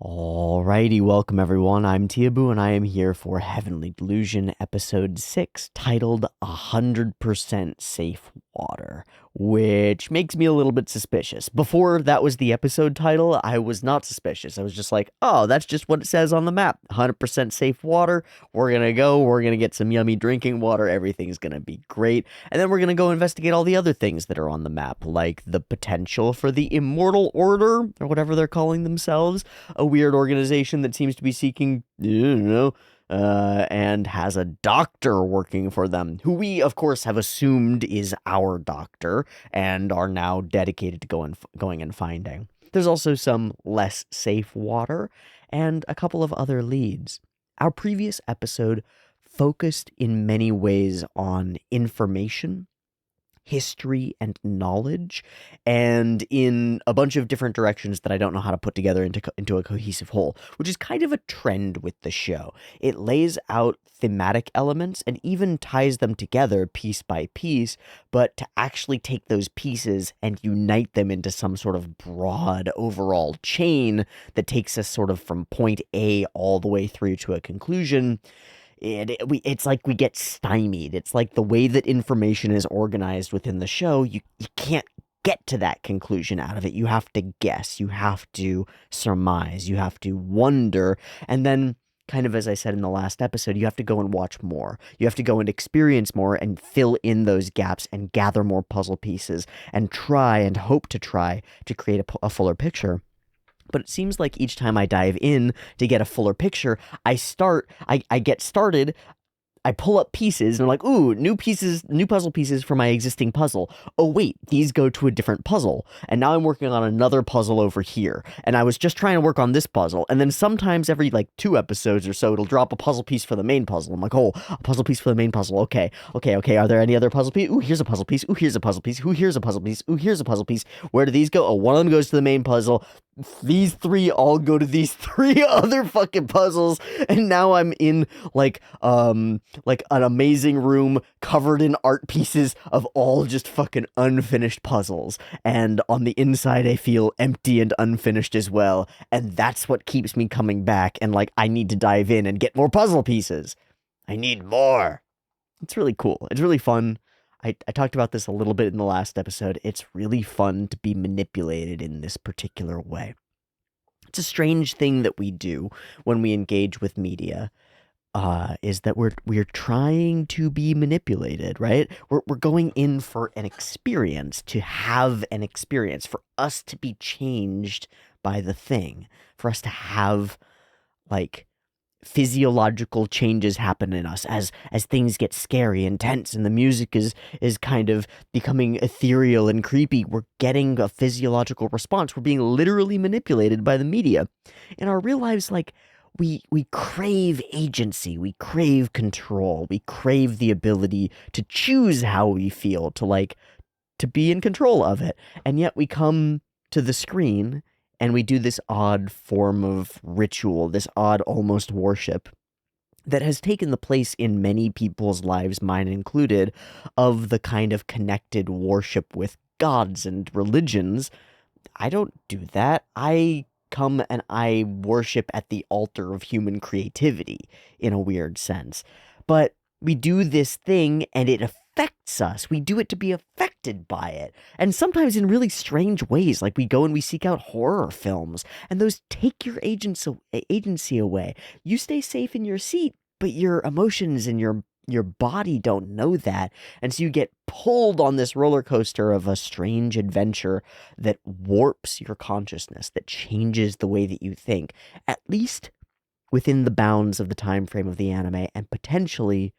Alrighty, welcome everyone. I'm Teeaboo and I am here for Heavenly Delusion episode 6 titled 100% Safe Water, which makes me a little bit suspicious. Before that was the episode title, I was not suspicious. I was just like, oh, that's just what it says on the map. 100% safe water. We're gonna get some yummy drinking water. Everything's gonna be great. And then we're gonna go investigate all the other things that are on the map, like the potential for the Immortal Order, or whatever they're calling themselves. A weird organization that seems to be seeking, and has a doctor working for them, who we, of course, have assumed is our doctor and are now dedicated to going and finding. There's also some less safe water and a couple of other leads. Our previous episode focused in many ways on information, history, and knowledge, and in a bunch of different directions that I don't know how to put together into a cohesive whole, which is kind of a trend with the show. It lays out thematic elements and even ties them together piece by piece, but to actually take those pieces and unite them into some sort of broad overall chain that takes us sort of from point A all the way through to a conclusion, it's like we get stymied. It's like the way that information is organized within the show, you can't get to that conclusion out of it. You have to guess, you have to surmise, you have to wonder, and then, kind of as I said in the last episode, you have to go and watch more. You have to go and experience more and fill in those gaps and gather more puzzle pieces and try and hope to create a fuller picture. But it seems like each time I dive in to get a fuller picture, I get started, I pull up pieces, and I'm like, ooh, new puzzle pieces for my existing puzzle. Oh wait, these go to a different puzzle. And now I'm working on another puzzle over here. And I was just trying to work on this puzzle. And then sometimes every, 2 episodes or so, it'll drop a puzzle piece for the main puzzle. I'm like, oh, a puzzle piece for the main puzzle. Okay. Are there any other puzzle pieces? Ooh, here's a puzzle piece. Ooh, here's a puzzle piece. Ooh, here's a puzzle piece. Ooh, here's a puzzle piece. Where do these go? Oh, one of them goes to the main puzzle. These 3 all go to these 3 other fucking puzzles. And now I'm in, an amazing room covered in art pieces of all just fucking unfinished puzzles. And on the inside, I feel empty and unfinished as well. And that's what keeps me coming back. And I need to dive in and get more puzzle pieces. I need more. It's really cool. It's really fun. I talked about this a little bit in the last episode. It's really fun to be manipulated in this particular way. It's a strange thing that we do when we engage with media. Is that we're trying to be manipulated, right? We're going in for an experience, to have an experience, for us to be changed by the thing, for us to have physiological changes happen in us as things get scary and tense and the music is kind of becoming ethereal and creepy. We're getting a physiological response. We're being literally manipulated by the media. In our real lives, we crave agency, we crave control, we crave the ability to choose how we feel, to be in control of it. And yet we come to the screen and we do this odd form of ritual, this odd almost worship that has taken the place in many people's lives, mine included, of the kind of connected worship with gods and religions. I don't do that. I come and I worship at the altar of human creativity, in a weird sense. But we do this thing and it affects us. We do it to be affected by it. And sometimes in really strange ways, we go and we seek out horror films, and those take your agency away. You stay safe in your seat, but your emotions and your body don't know that. And so you get pulled on this roller coaster of a strange adventure that warps your consciousness, that changes the way that you think, at least within the bounds of the time frame of the anime, and potentially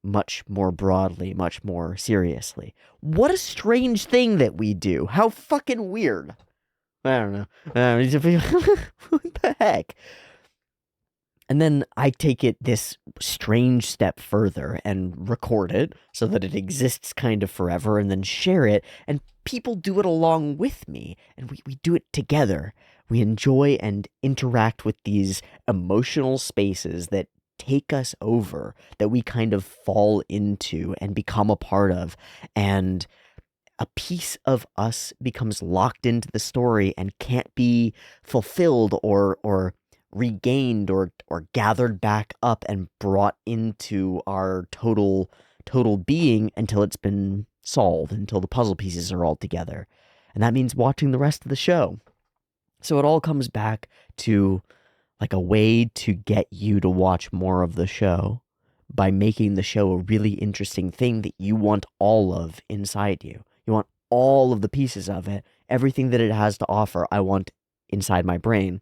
much more broadly, much more seriously. What a strange thing that we do. How fucking weird. I don't know. What the heck? And then I take it this strange step further and record it so that it exists kind of forever, and then share it, and people do it along with me, and we do it together. We enjoy and interact with these emotional spaces that take us over, that we kind of fall into and become a part of. And a piece of us becomes locked into the story and can't be fulfilled or regained or gathered back up and brought into our total being until it's been solved, until the puzzle pieces are all together. And that means watching the rest of the show. So it all comes back to like a way to get you to watch more of the show by making the show a really interesting thing that you want all of inside you. You want all of the pieces of it, everything that it has to offer, I want inside my brain.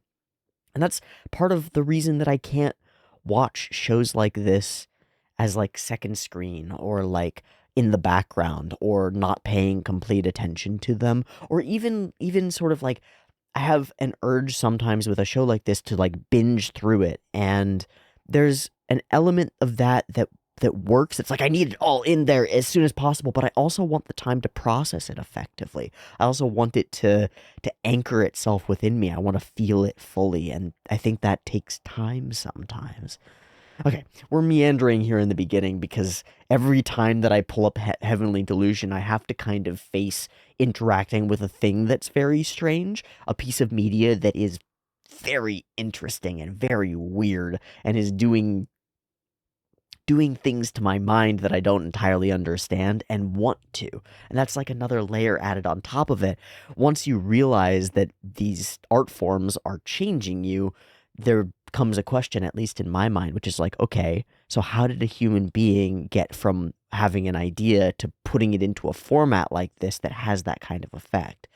And that's part of the reason that I can't watch shows like this as like second screen or like in the background or not paying complete attention to them, or even sort of like I have an urge sometimes with a show like this to like binge through it, and there's an element of that works. It's like I need it all in there as soon as possible, but I also want the time to process it effectively. I also want it to anchor itself within me. I want to feel it fully, and I think that takes time sometimes. Okay, we're meandering here in the beginning because every time that I pull up Heavenly Delusion, I have to kind of face interacting with a thing that's very strange, a piece of media that is very interesting and very weird and is doing things to my mind that I don't entirely understand and want to. And that's like another layer added on top of it. Once you realize that these art forms are changing you, there comes a question, at least in my mind, which is like, okay, so how did a human being get from having an idea to putting it into a format like this that has that kind of effect?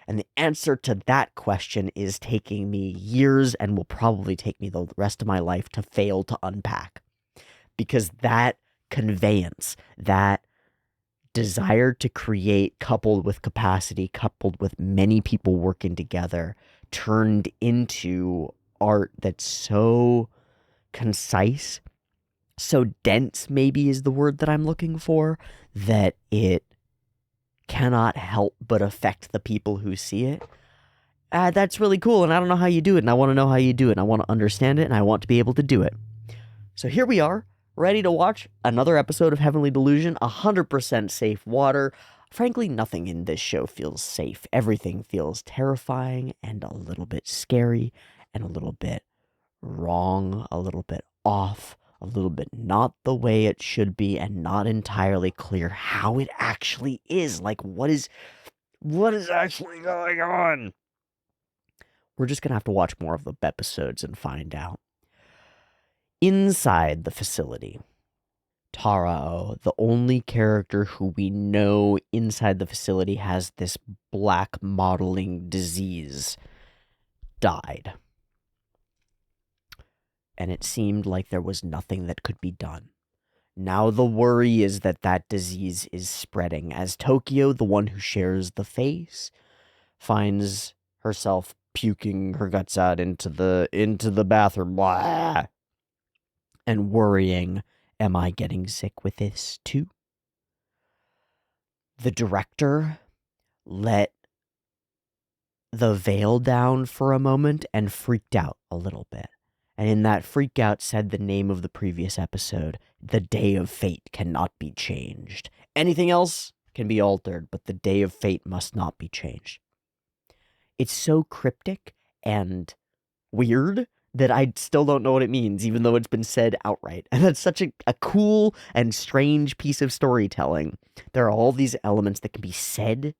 And the answer to that question is taking me years and will probably take me the rest of my life to fail to unpack. Because that conveyance, that desire to create, coupled with capacity, coupled with many people working together, turned into art that's so concise, so dense, maybe is the word that I'm looking for, that it cannot help but affect the people who see it. That's really cool, and I don't know how you do it, and I want to know how you do it, and I want to understand it, and I want to be able to do it. So here we are, ready to watch another episode of Heavenly Delusion, 100% safe water. Frankly, nothing in this show feels safe. Everything feels terrifying and a little bit scary and a little bit wrong, a little bit off, a little bit not the way it should be, and not entirely clear how it actually is. Like, what is actually going on? We're just going to have to watch more of the episodes and find out. Inside the facility, Tarao, the only character who we know inside the facility has this black mottling disease, died. And it seemed like there was nothing that could be done. Now the worry is that that disease is spreading, as Tokyo, the one who shares the face, finds herself puking her guts out into the bathroom. Blah! And worrying, am I getting sick with this too? The director let the veil down for a moment and freaked out a little bit. And in that freak out said the name of the previous episode, The Day of Fate Cannot Be Changed. Anything else can be altered, but the Day of Fate must not be changed. It's so cryptic and weird that I still don't know what it means, even though it's been said outright. And that's such a cool and strange piece of storytelling. There are all these elements that can be said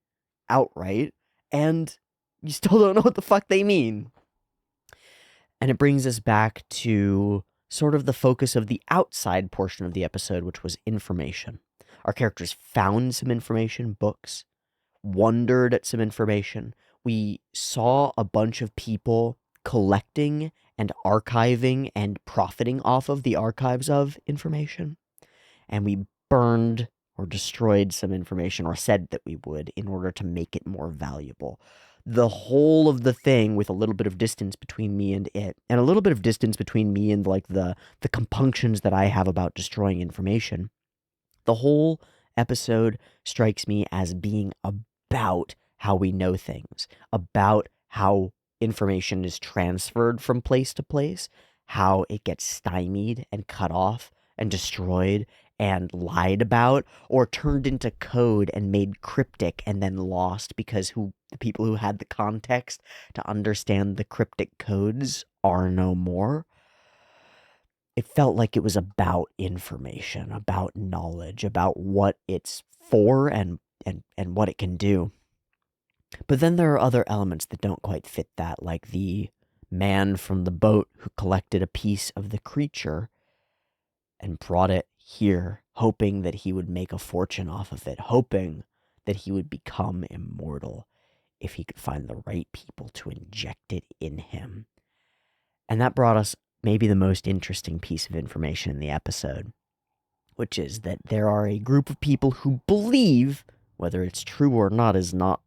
outright, and you still don't know what the fuck they mean. And it brings us back to sort of the focus of the outside portion of the episode, which was information. Our characters found some information, books, wondered at some information. We saw a bunch of people collecting and archiving and profiting off of the archives of information. And we burned or destroyed some information, or said that we would, in order to make it more valuable. The whole of the thing, with a little bit of distance between me and it, and a little bit of distance between me and like the compunctions that I have about destroying information, the whole episode strikes me as being about how we know things, about how information is transferred from place to place, how it gets stymied and cut off and destroyed, and lied about, or turned into code and made cryptic and then lost because the people who had the context to understand the cryptic codes are no more. It felt like it was about information, about knowledge, about what it's for and what it can do. But then there are other elements that don't quite fit that, like the man from the boat who collected a piece of the creature and brought it here, hoping that he would make a fortune off of it, hoping that he would become immortal if he could find the right people to inject it in him. And that brought us maybe the most interesting piece of information in the episode, which is that there are a group of people who believe, whether it's true or not is not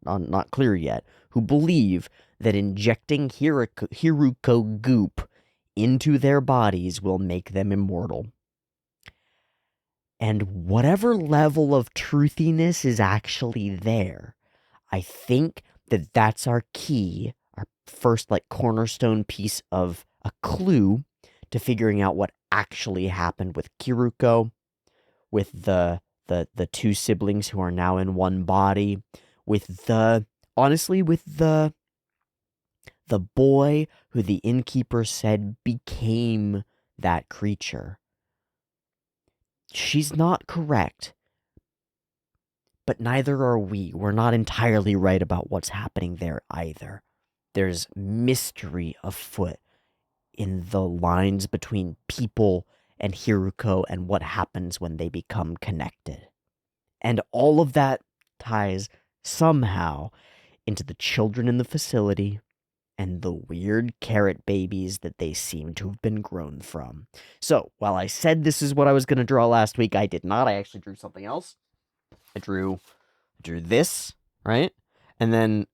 clear yet, who believe that injecting Hiruko goop into their bodies will make them immortal. And whatever level of truthiness is actually there, I think that that's our key, our first cornerstone piece of a clue to figuring out what actually happened with Kiruko, with the two siblings who are now in one body, with the boy who the innkeeper said became that creature. She's not correct, but neither are we. We're not entirely right about what's happening there either. There's mystery afoot in the lines between people and Hiruko and what happens when they become connected. And all of that ties somehow into the children in the facility and the weird carrot babies that they seem to have been grown from. So, while I said this is what I was going to draw last week, I did not. I actually drew something else. I drew this, right? And then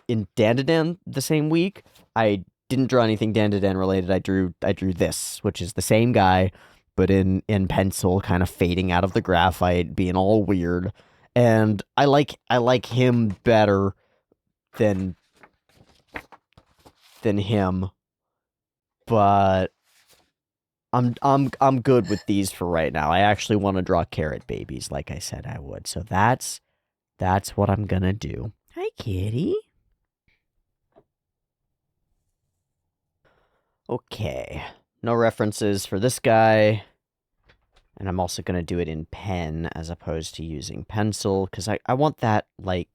in Dandadan the same week, I didn't draw anything Dandadan related. I drew this, which is the same guy, but in pencil, kind of fading out of the graphite, being all weird. And I like him better than him, but I'm good with these for right now. I actually want to draw carrot babies, like I said I would. So that's what I'm gonna do. Hi, kitty. Okay, no references for this guy. And I'm also gonna do it in pen as opposed to using pencil, because I want that, I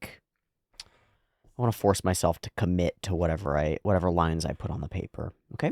want to force myself to commit to whatever lines I put on the paper, okay?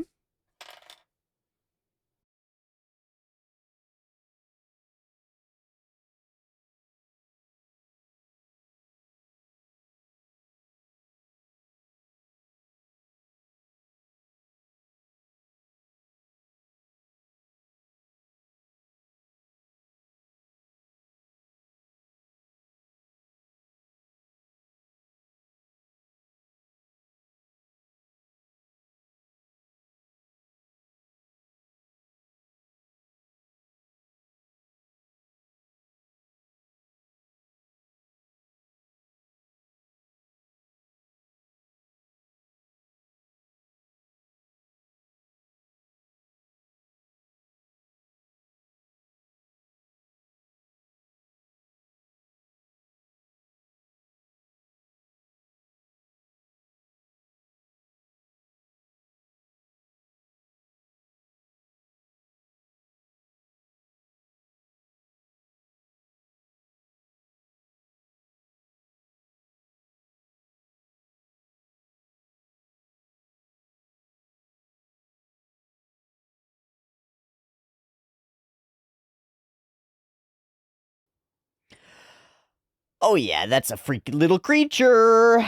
Oh yeah, that's a freaking little creature!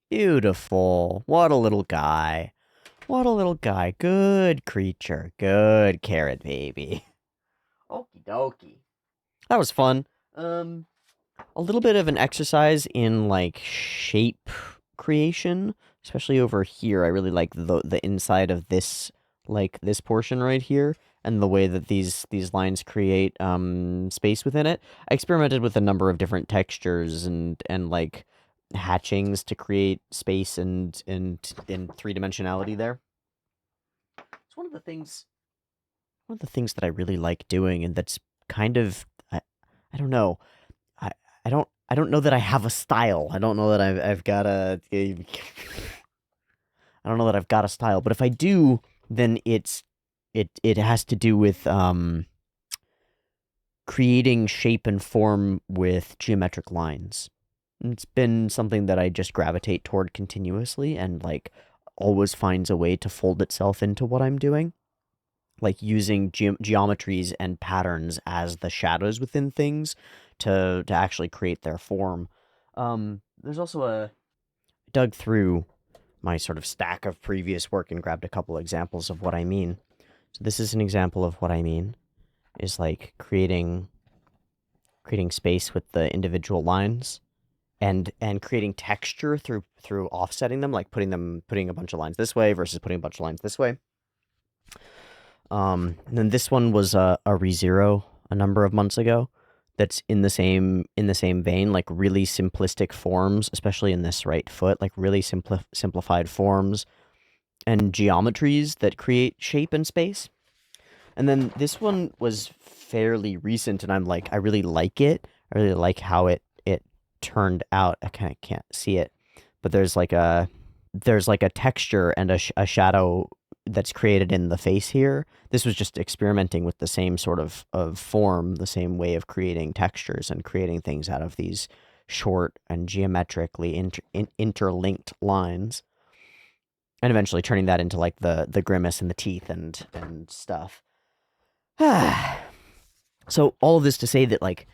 Beautiful. What a little guy. What a little guy. Good creature. Good carrot baby. Okie dokie. That was fun. A little bit of an exercise in, shape creation, especially over here. I really like the inside of this, this portion right here, and the way that these lines create, space within it. I experimented with a number of different textures and hatchings to create space and three-dimensionality there. It's one of the things one of the things that I really like doing, and that's kind of I don't know. I I don't know that I have a style. I don't know that I've got I don't know that I've got a style, but if I do, then it has to do with creating shape and form with geometric lines. It's been something that I just gravitate toward continuously and like always finds a way to fold itself into what I'm doing. Like using geometries and patterns as the shadows within things to actually create their form. There's also a dug through my sort of stack of previous work and grabbed a couple examples of what I mean. So this is an example of what I mean is like creating space with the individual lines and creating texture through offsetting them, like putting a bunch of lines this way versus putting a bunch of lines this way. And then this one was a ReZero a number of months ago. That's in the same vein, like really simplistic forms, especially in this right foot, like really simplified forms and geometries that create shape and space. And then this one was fairly recent, and I'm like, I really like it. I really like how it turned out. I kind of can't see it, but there's like a texture and a shadow that's created in the face here. This was just experimenting with the same sort of form, the same way of creating textures and creating things out of these short and geometrically interlinked lines, and eventually turning that into like the grimace and the teeth and stuff. So all of this to say that like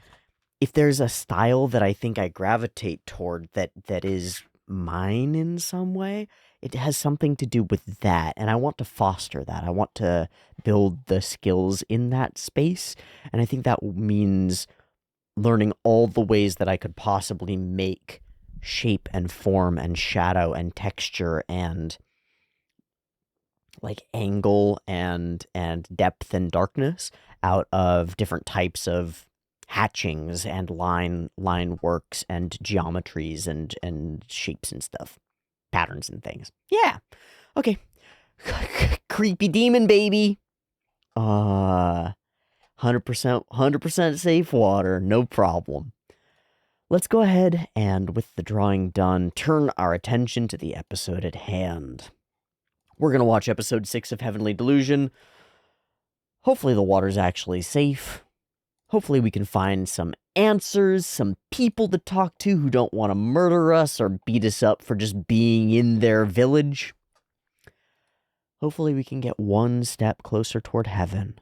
if there's a style that I think I gravitate toward that is mine in some way, it has something to do with that, and I want to foster that. I want to build the skills in that space, and I think that means learning all the ways that I could possibly make shape and form and shadow and texture and like angle and depth and darkness out of different types of hatchings and line works and geometries and shapes and stuff, patterns and things. Yeah. Okay. Creepy demon baby. 100% safe water, no problem. Let's go ahead and, with the drawing done, turn our attention to the episode at hand. We're going to watch episode 6 of Heavenly Delusion. Hopefully the water's actually safe. Hopefully we can find some answers, some people to talk to who don't want to murder us or beat us up for just being in their village. Hopefully we can get one step closer toward heaven.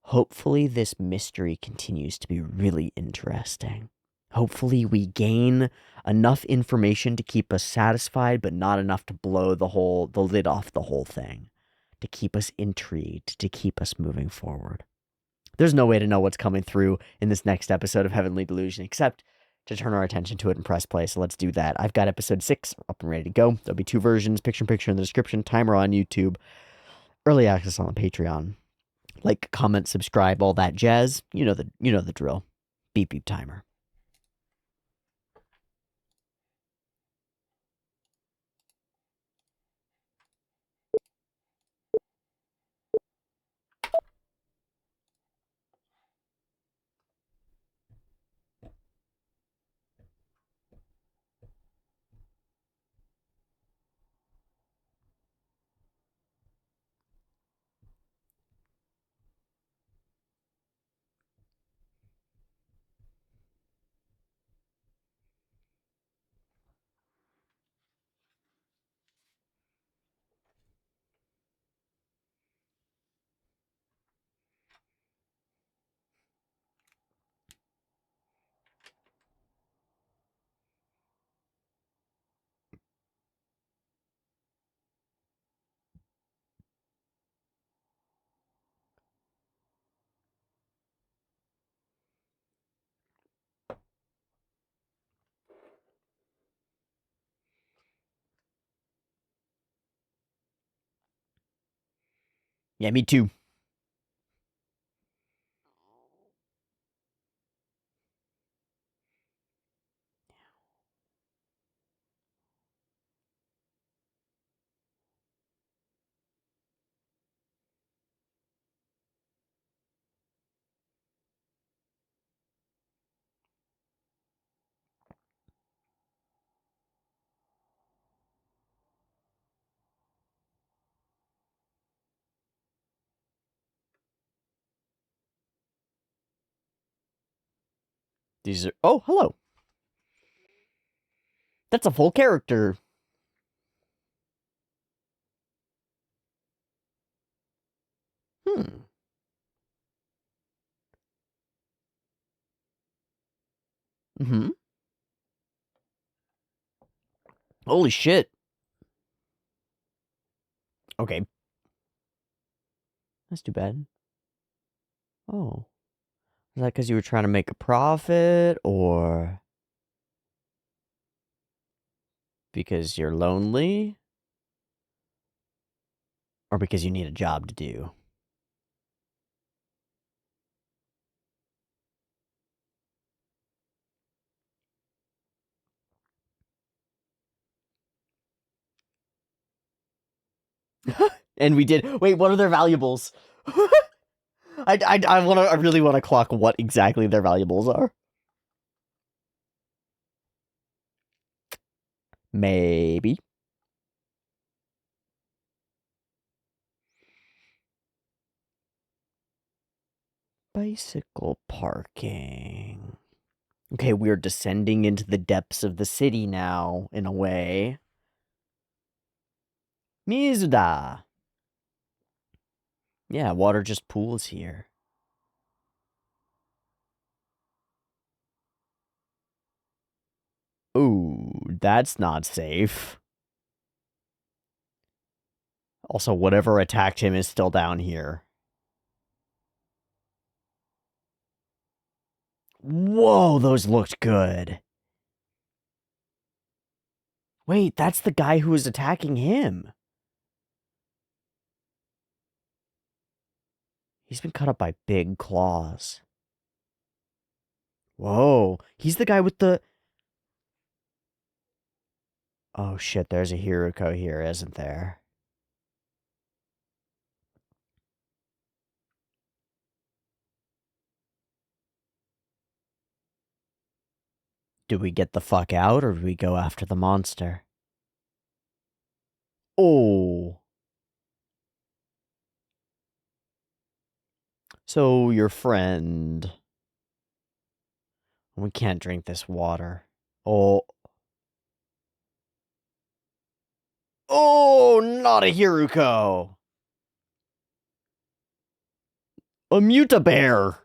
Hopefully this mystery continues to be really interesting. Hopefully we gain enough information to keep us satisfied, but not enough to blow the lid off the whole thing. To keep us intrigued, to keep us moving forward. There's no way to know what's coming through in this next episode of Heavenly Delusion except to turn our attention to it and press play. So let's do that. I've got episode 6 up and ready to go. There'll be 2 versions, picture in the description, timer on YouTube, early access on the Patreon. Like, comment, subscribe, all that jazz. You know the drill. Beep beep timer. Yeah, me too. These are... Oh, hello. That's a full character. Hmm. Mm-hmm. Holy shit. Okay. That's too bad. Oh. Is that because you were trying to make a profit, or because you're lonely, or because you need a job to do? And we did. Wait, what are their valuables? I really want to clock what exactly their valuables are. Maybe. Bicycle parking. Okay, we're descending into the depths of the city now, in a way. Mizuda. Yeah, water just pools here. Ooh, that's not safe. Also, whatever attacked him is still down here. Whoa, those looked good. Wait, that's the guy who was attacking him. He's been cut up by big claws. Whoa, he's the guy with the... Oh shit, there's a Hiruko here, isn't there? Do we get the fuck out, or do we go after the monster? Oh. So, your friend... We can't drink this water. Oh. Oh, not a Hiruko! A Mutabear!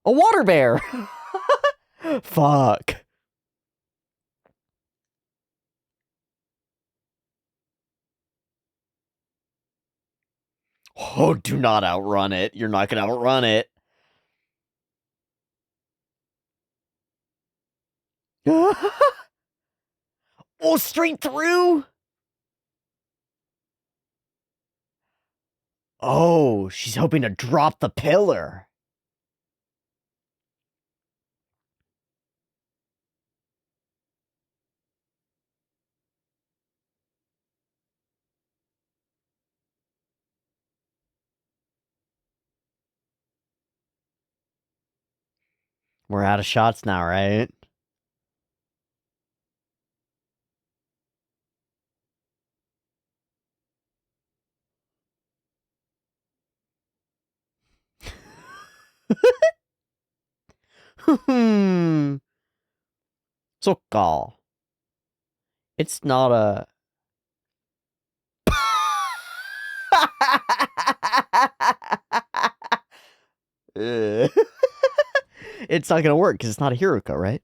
A water bear! Fuck. Oh, do not outrun it. You're not gonna outrun it. Oh, straight through? Oh, she's hoping to drop the pillar. We're out of shots now, right? Hmm. Sokka. It's not a... It's not gonna work because it's not a Hiruka, right?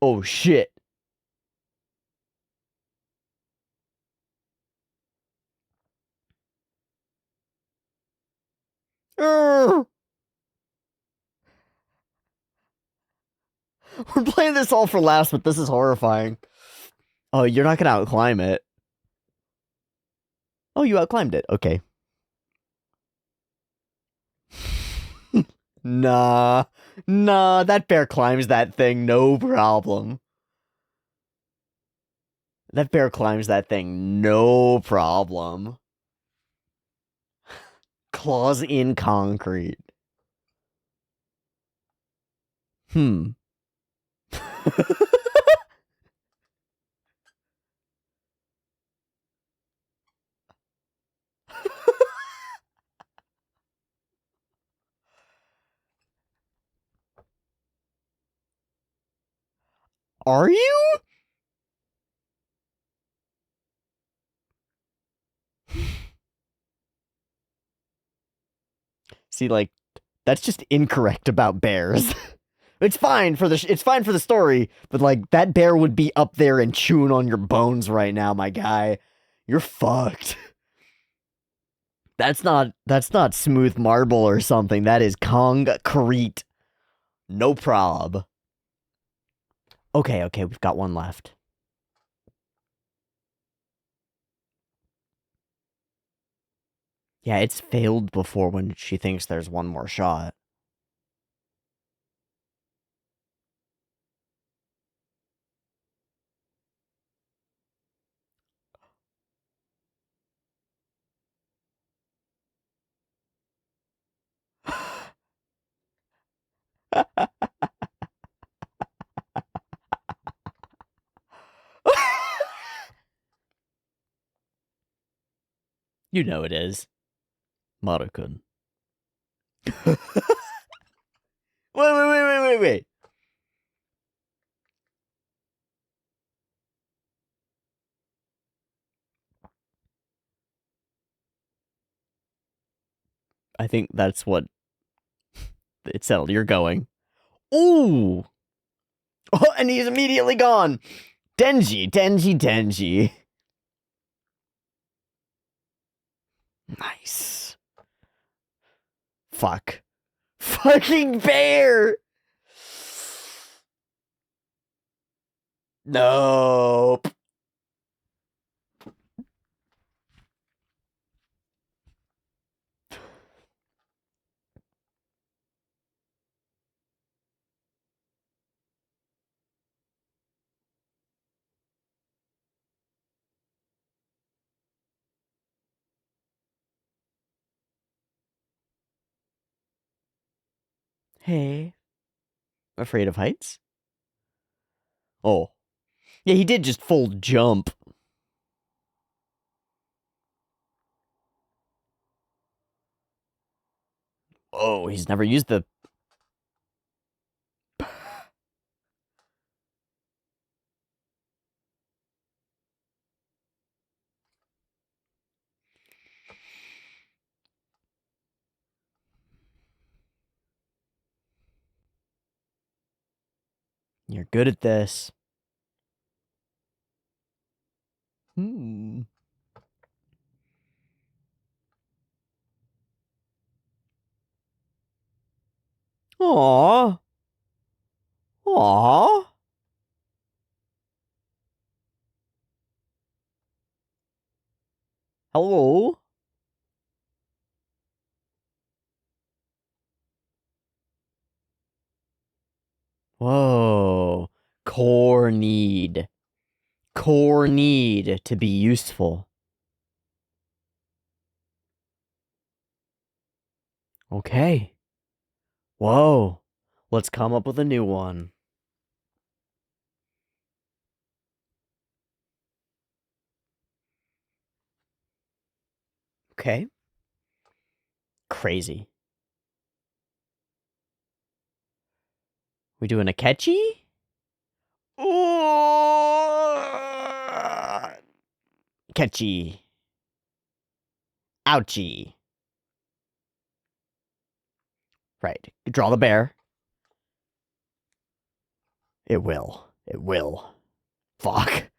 Oh shit. We're playing this all for laughs, but this is horrifying. Oh, you're not gonna outclimb it. Oh, you outclimbed it. Okay. Nah. Nah, that bear climbs that thing, no problem. That bear climbs that thing, no problem. Claws in concrete. Hmm. Are you? See, like, that's just incorrect about bears. It's fine for the story, but like that bear would be up there and chewing on your bones right now, my guy. You're fucked. That's not smooth marble or something. That is concrete. No prob. Okay, we've got one left. Yeah, it's failed before when she thinks there's one more shot. You know it is. Maru-kun. Wait. I think that's what it settled. You're going. Ooh! Oh, and he's immediately gone. Denji. Nice. Fuck. Fucking bear! Nope. Hey. Afraid of heights? Oh. Yeah, he did just full jump. Oh, he's never used the... You're good at this. Hmm. Aww. Aww. Hello? Whoa. Core need. Core need to be useful. Okay. Whoa. Let's come up with a new one. Okay. Crazy. We doing a catchy? Ooh. Catchy. Ouchie. Right. Draw the bear. It will. It will. Fuck.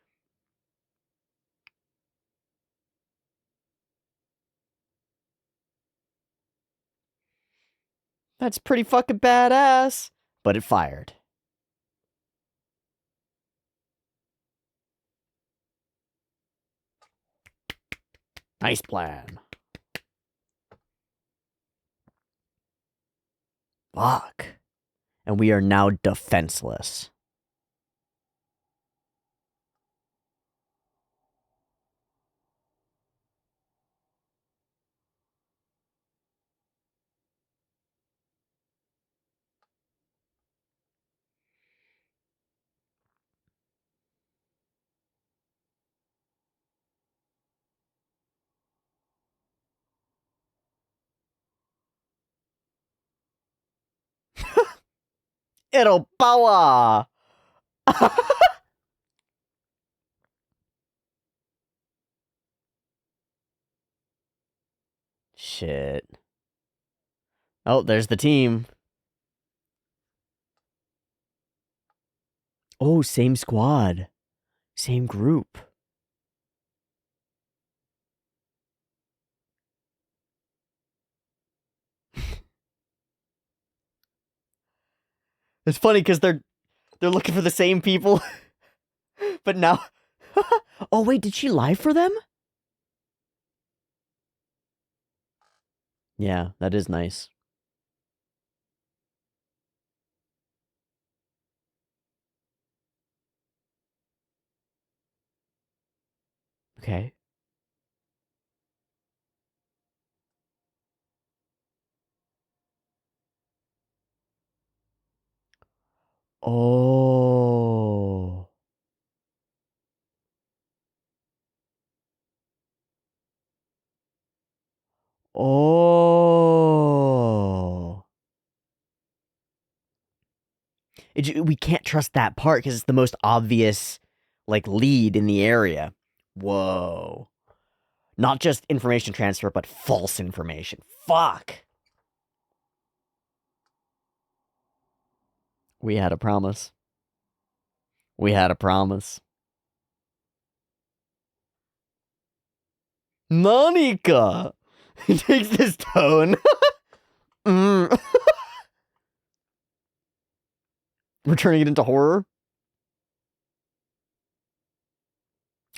That's pretty fucking badass. But it fired. Nice plan. Fuck. And we are now defenseless. It'll power. Shit. Oh, there's the team. Oh, same squad. Same group. It's funny because they're looking for the same people, but now. Oh wait, did she lie for them? Yeah, that is nice. Okay. Oh. Oh. We can't trust that part because it's the most obvious, like, lead in the area. Whoa. Not just information transfer, but false information. Fuck. We had a promise. We had a promise. Monica! He takes this tone. We're turning it into horror.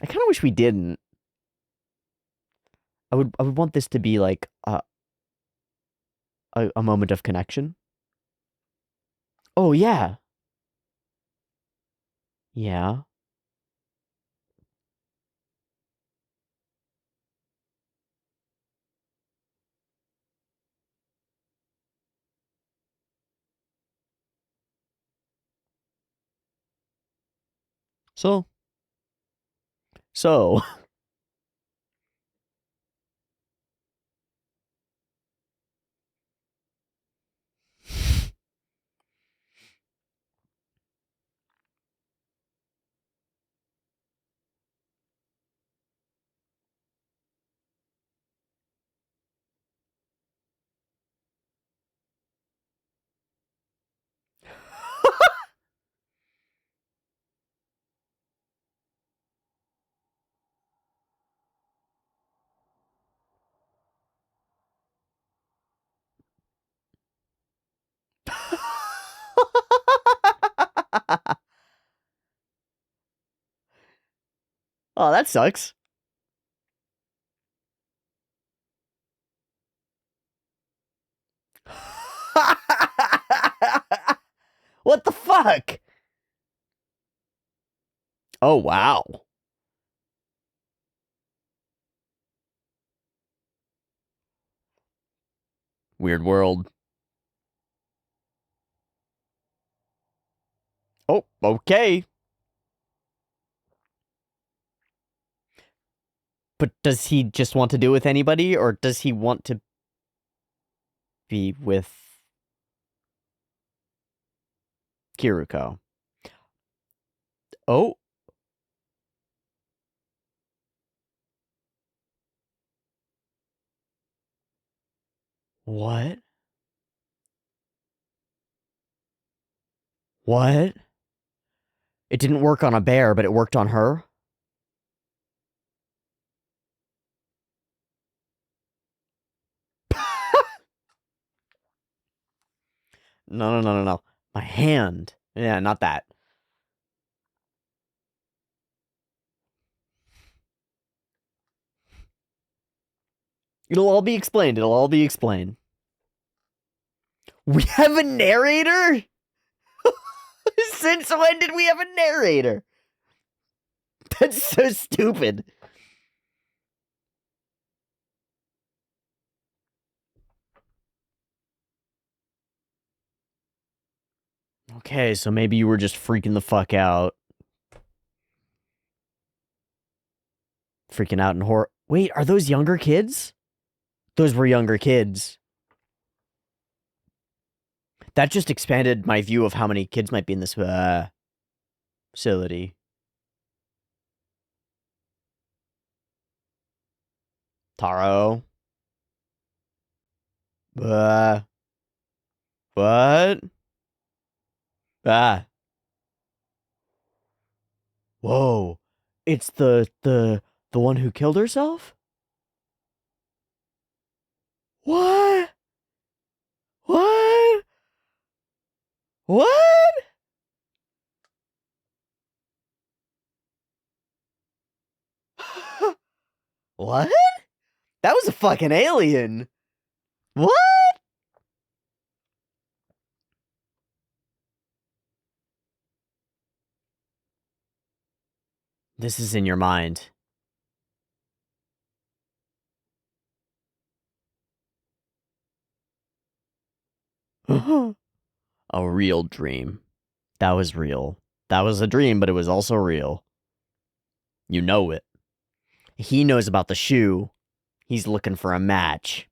I kind of wish we didn't. I would want this to be like a moment of connection. Oh yeah. Yeah. So so Oh, that sucks. What the fuck? Oh wow. Weird world. Oh, okay. But does he just want to do with anybody, or does he want to be with Kiruko? Oh, what? What? It didn't work on a bear, but it worked on her? No, no, no, no, no. My hand. Yeah, not that. It'll all be explained. It'll all be explained. We have a narrator? Since when did we have a narrator? That's so stupid. Okay, so maybe you were just freaking the fuck out. Freaking out in horror. Wait, are those younger kids? Those were younger kids. That just expanded my view of how many kids might be in this facility. Taro. What? Ah. Whoa. It's the one who killed herself? What? What? What? What? That was a fucking alien. What? This is in your mind. A real dream. That was real. That was a dream, but it was also real. You know it. He knows about the shoe. He's looking for a match.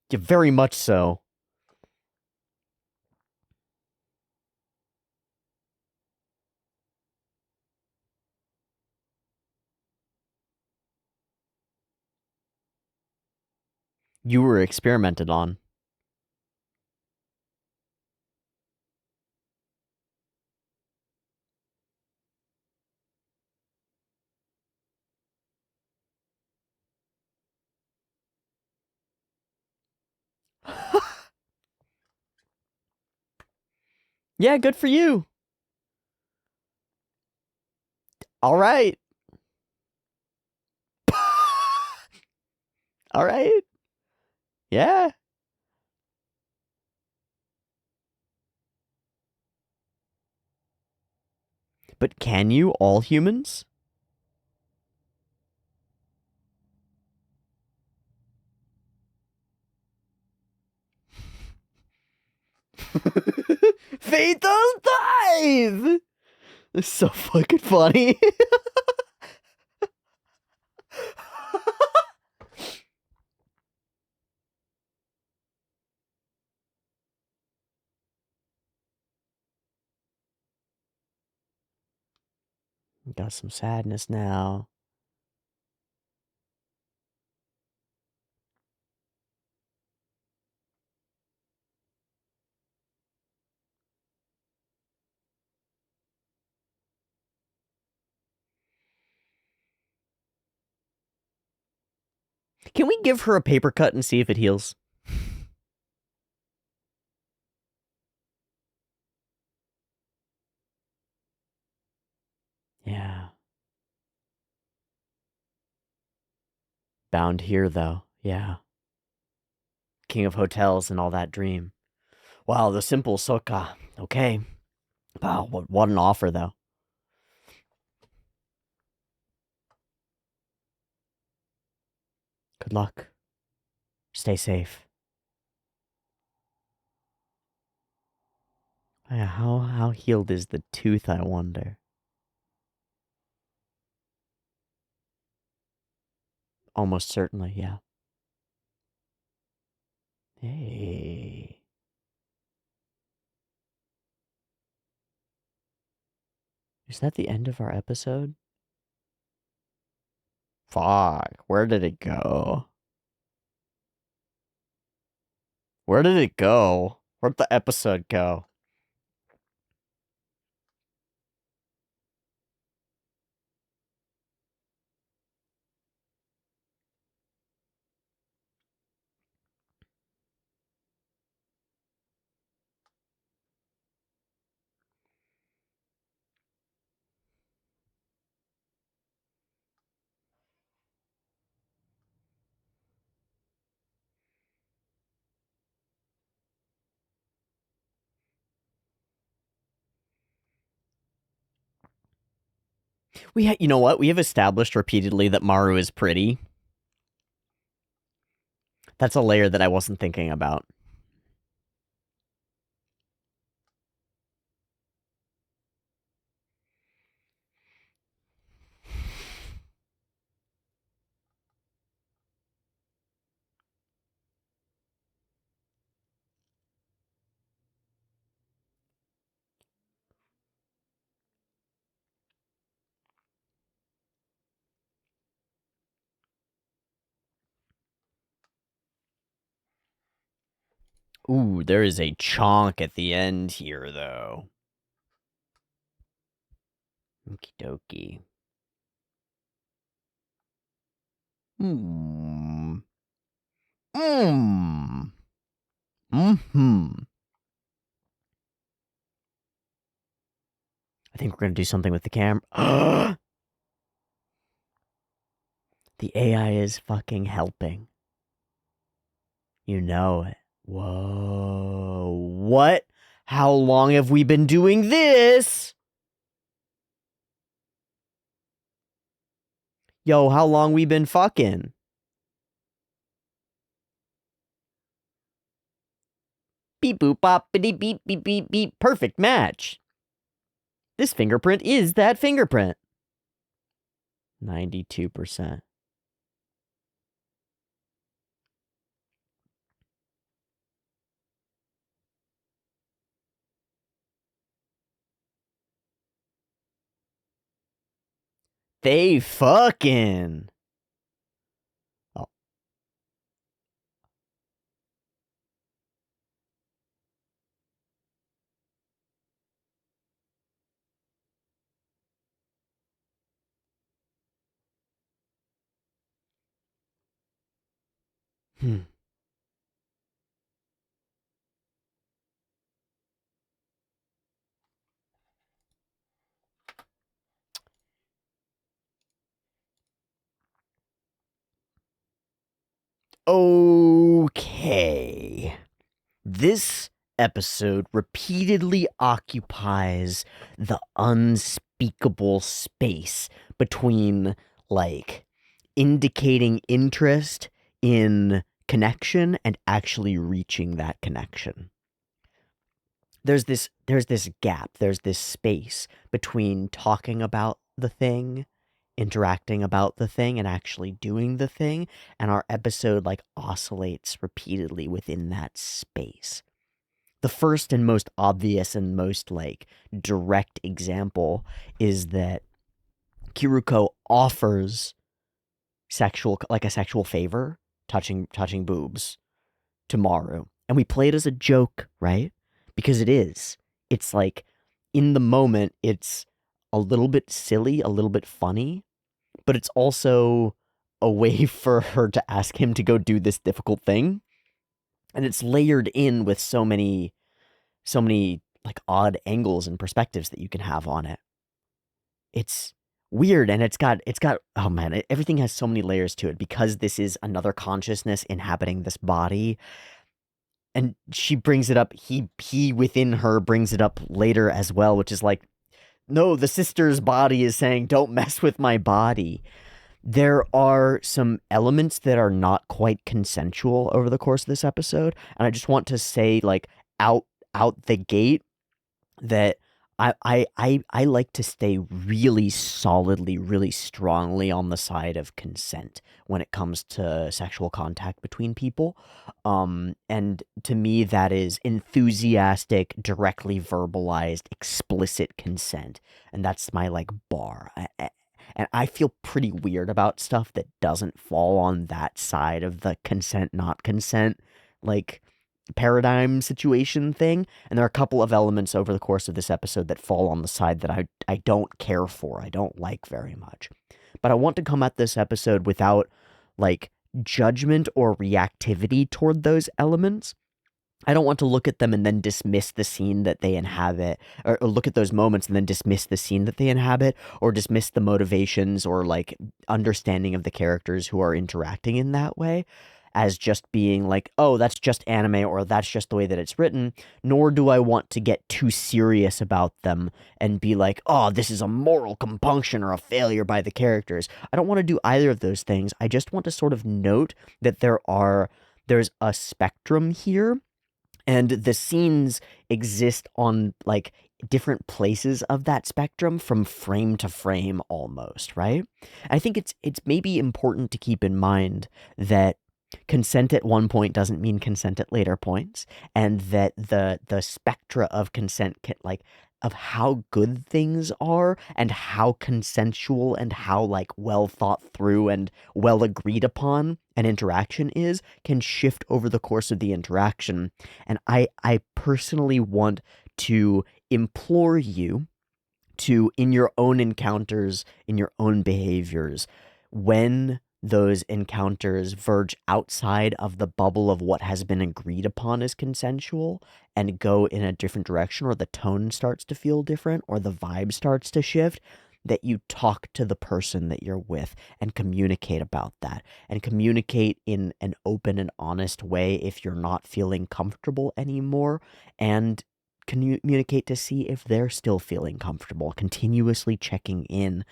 Yeah, very much so. You were experimented on. Yeah, good for you. All right. All right. Yeah. But can you, all humans? Fate does dive! It's so fucking funny. Got some sadness now. Can we give her a paper cut and see if it heals? Yeah. Bound here, though. Yeah. King of hotels and all that dream. Wow, the simple soka. Okay. Wow, what an offer, though. Good luck. Stay safe. Yeah, how healed is the tooth, I wonder? Almost certainly, yeah. Hey. Is that the end of our episode? Fuck, where did it go? Where did it go? Where'd the episode go? You know what? We have established repeatedly that Maru is pretty. That's a layer that I wasn't thinking about. Ooh, there is a chonk at the end here, though. Okie dokie. Hmm. Hmm. Hmm. I think we're gonna do something with the camera. The AI is fucking helping. You know it. Whoa. What? How long have we been doing this? Yo, how long we been fucking? Beep boop bop beep beep beep beep beep. Perfect match. This fingerprint is that fingerprint. 92%. They fucking. Oh. Hmm. Okay. This episode repeatedly occupies the unspeakable space between, like, indicating interest in connection and actually reaching that connection. There's this gap, there's this space between talking about the thing, interacting about the thing, and actually doing the thing, and our episode like oscillates repeatedly within that space. The first and most obvious and most like direct example is that Kiruko offers a sexual favor, touching boobs to Maru. And we play it as a joke, right? Because it is. It's like, in the moment, it's a little bit silly, a little bit funny, but it's also a way for her to ask him to go do this difficult thing. And it's layered in with so many like odd angles and perspectives that you can have on it. It's weird, and it's got oh man, everything has so many layers to it because this is another consciousness inhabiting this body. And she brings it up, he within her brings it up later as well, which is like, no, the sister's body is saying, don't mess with my body. There are some elements that are not quite consensual over the course of this episode, and I just want to say, like, out the gate, that I like to stay really solidly, really strongly on the side of consent when it comes to sexual contact between people. And to me, that is enthusiastic, directly verbalized, explicit consent. And that's my like bar. And I feel pretty weird about stuff that doesn't fall on that side of the consent, not consent, like paradigm situation thing. And there are a couple of elements over the course of this episode that fall on the side that I don't care for, I don't like very much. But I want to come at this episode without like judgment or reactivity toward those elements. I don't want to look at them and then dismiss the scene that they inhabit, or look at those moments and then dismiss the scene that they inhabit, or dismiss the motivations or like understanding of the characters who are interacting in that way as just being like, oh, that's just anime or that's just the way that it's written. Nor do I want to get too serious about them and be like, oh, this is a moral compunction or a failure by the characters. I don't want to do either of those things. I just want to sort of note that there's a spectrum here, and the scenes exist on like different places of that spectrum from frame to frame almost, right? I think it's maybe important to keep in mind that consent at one point doesn't mean consent at later points, and that the spectra of consent can, like, of how good things are and how consensual and how like well thought through and well agreed upon an interaction is can shift over the course of the interaction. And I personally want to implore you to, in your own encounters, in your own behaviors, when those encounters verge outside of the bubble of what has been agreed upon as consensual and go in a different direction, or the tone starts to feel different, or the vibe starts to shift, that you talk to the person that you're with and communicate about that, and communicate in an open and honest way if you're not feeling comfortable anymore, and communicate to see if they're still feeling comfortable. Continuously checking in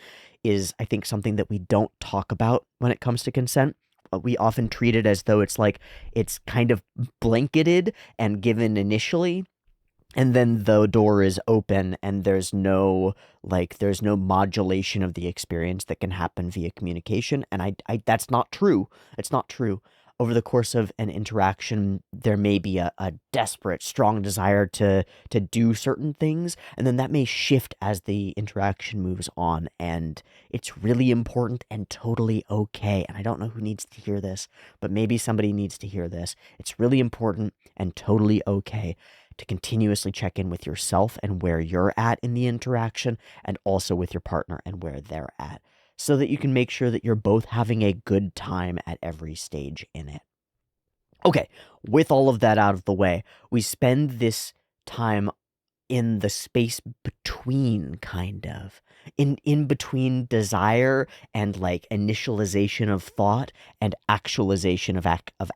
is, I think, something that we don't talk about when it comes to consent. We often treat it as though it's like it's kind of blanketed and given initially, and then the door is open and there's no modulation of the experience that can happen via communication. And I that's not true. It's not true. Over the course of an interaction, there may be a desperate, strong desire to do certain things, and then that may shift as the interaction moves on, and it's really important and totally okay. And I don't know who needs to hear this, but maybe somebody needs to hear this. It's really important and totally okay to continuously check in with yourself and where you're at in the interaction, and also with your partner and where they're at, so that you can make sure that you're both having a good time at every stage in it. Okay, with all of that out of the way, we spend this time in the space between, kind of. In between desire and like initialization of thought and actualization of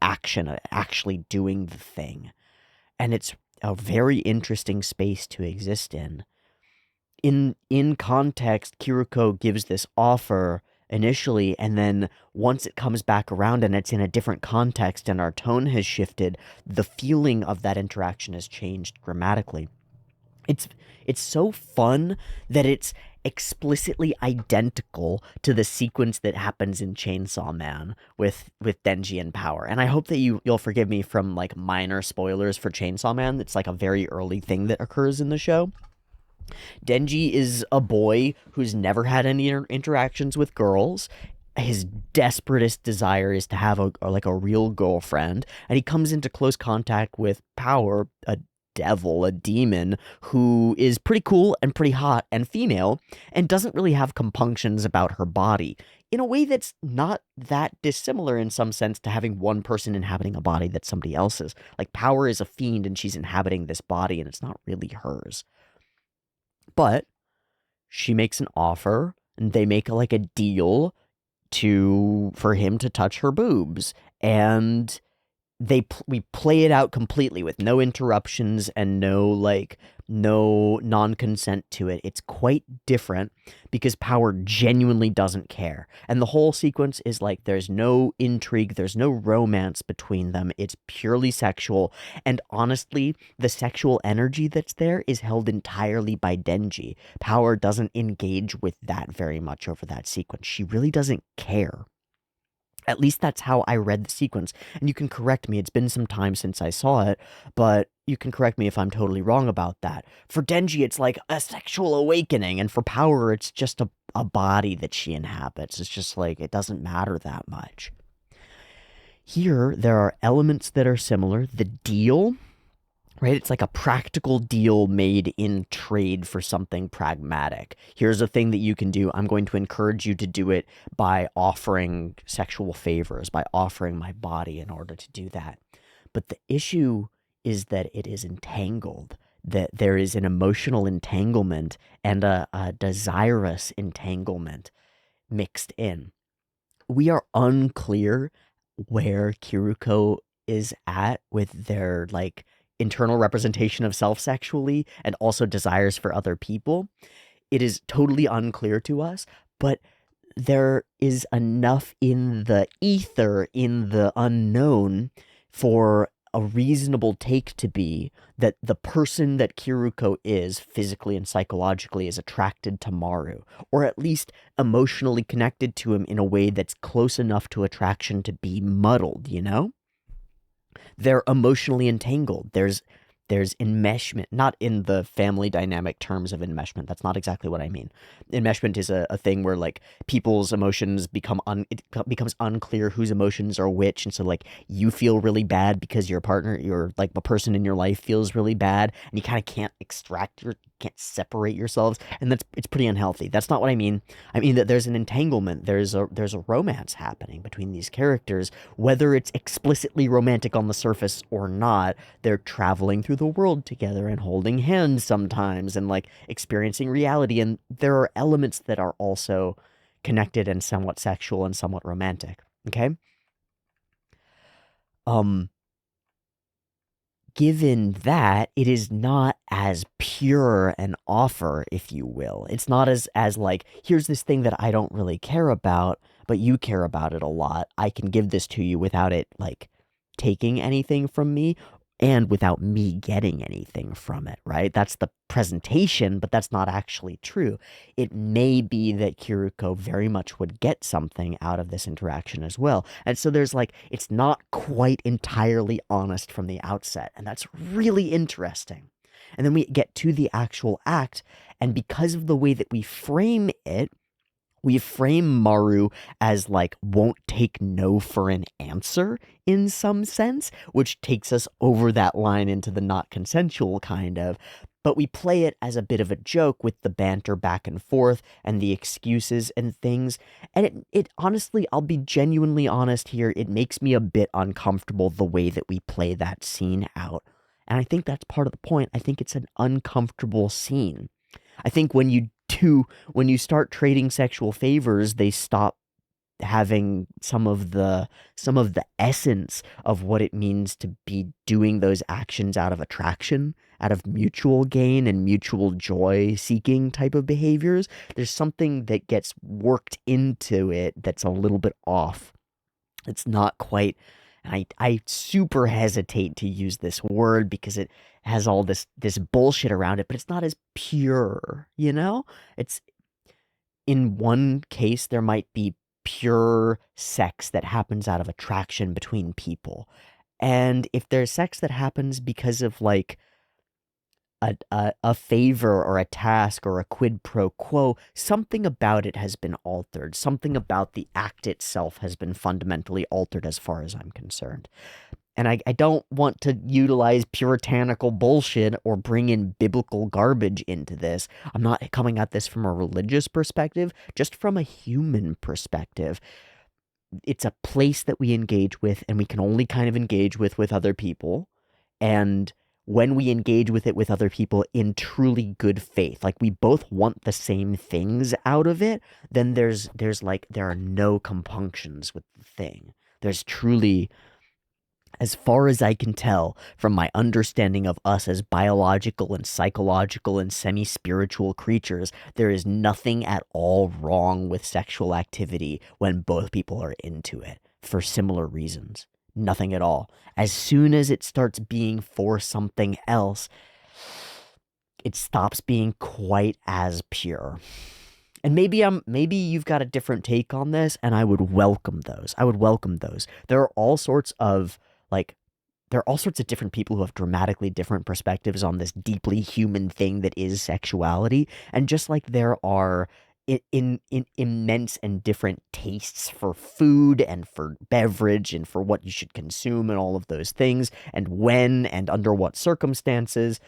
action, actually doing the thing. And it's a very interesting space to exist in. In context, Kiriko gives this offer initially, and then once it comes back around and it's in a different context and our tone has shifted, the feeling of that interaction has changed dramatically. It's so fun that it's explicitly identical to the sequence that happens in Chainsaw Man with Denji and Power. And I hope that you'll forgive me from like minor spoilers for Chainsaw Man. It's like a very early thing that occurs in the show. Denji is a boy who's never had any interactions with girls. His desperatest desire is to have a real girlfriend, and he comes into close contact with Power, a devil, a demon, who is pretty cool and pretty hot and female, and doesn't really have compunctions about her body, in a way that's not that dissimilar in some sense to having one person inhabiting a body that's somebody else's. Like, Power is a fiend and she's inhabiting this body and it's not really hers. But she makes an offer, and they make like a deal for him to touch her boobs, and we play it out completely with no interruptions and no non-consent to it. It's quite different because Power genuinely doesn't care. And the whole sequence is like there's no intrigue, there's no romance between them. It's purely sexual. And honestly, the sexual energy that's there is held entirely by Denji. Power doesn't engage with that very much over that sequence. She really doesn't care. At least that's how I read the sequence. And you can correct me. It's been some time since I saw it, but you can correct me if I'm totally wrong about that. For Denji, it's like a sexual awakening, and for Power, it's just a body that she inhabits. It's just like, it doesn't matter that much. Here, there are elements that are similar. The deal, right? It's like a practical deal made in trade for something pragmatic. Here's a thing that you can do. I'm going to encourage you to do it by offering sexual favors, by offering my body in order to do that. But the issue is that it is entangled, that there is an emotional entanglement and a desirous entanglement mixed in. We are unclear where Kiriko is at with their like internal representation of self sexually and also desires for other people. It is totally unclear to us, but there is enough in the ether, in the unknown, for a reasonable take to be that the person that Kiriko is physically and psychologically is attracted to Maru, or at least emotionally connected to him in a way that's close enough to attraction to be muddled, you know? They're emotionally entangled. There's There's enmeshment, not in the family dynamic terms of enmeshment. That's not exactly what I mean. Enmeshment is a thing where like people's emotions it becomes unclear whose emotions are which, and so like you feel really bad because your partner, your like the person in your life feels really bad, and you kind of can't separate yourselves, and it's pretty unhealthy. That's not what I mean. I mean that there's an entanglement, there's a romance happening between these characters, whether it's explicitly romantic on the surface or not. They're traveling through the world together and holding hands sometimes and like experiencing reality, and there are elements that are also connected and somewhat sexual and somewhat romantic. Okay? Um Given that, it is not as pure an offer, if you will. It's not as like, here's this thing that I don't really care about, but you care about it a lot. I can give this to you without it like taking anything from me and without me getting anything from it, right? That's the presentation, but that's not actually true. It may be that Kiriko very much would get something out of this interaction as well. And so there's like, it's not quite entirely honest from the outset. And that's really interesting. And then we get to the actual act. And because of the way that we frame Maru as like won't take no for an answer in some sense, which takes us over that line into the not consensual kind of. But we play it as a bit of a joke with the banter back and forth and the excuses and things. And it honestly, I'll be genuinely honest here, it makes me a bit uncomfortable the way that we play that scene out. And I think that's part of the point. I think it's an uncomfortable scene. I think when you start trading sexual favors, they stop having some of the essence of what it means to be doing those actions out of attraction, out of mutual gain and mutual joy seeking type of behaviors. There's something that gets worked into it that's a little bit off. It's not quite. I super hesitate to use this word because it has all this bullshit around it, but it's not as pure, you know? It's in one case there might be pure sex that happens out of attraction between people. And if there's sex that happens because of like a favor or a task or a quid pro quo, something about it has been altered. Something about the act itself has been fundamentally altered as far as I'm concerned. And I don't want to utilize puritanical bullshit or bring in biblical garbage into this. I'm not coming at this from a religious perspective, just from a human perspective. It's a place that we engage with, and we can only kind of engage with other people. And when we engage with it with other people in truly good faith, like we both want the same things out of it, then there's like there are no compunctions with the thing. There's truly, as far as I can tell from my understanding of us as biological and psychological and semi-spiritual creatures, there is nothing at all wrong with sexual activity when both people are into it for similar reasons. Nothing at all. As soon as it starts being for something else, it stops being quite as pure. And maybe you've got a different take on this, and I would welcome those. I would welcome those. Like there are all sorts of different people who have dramatically different perspectives on this deeply human thing that is sexuality. And just like there are in immense and different tastes for food and for beverage and for what you should consume and all of those things, and when and under what circumstances,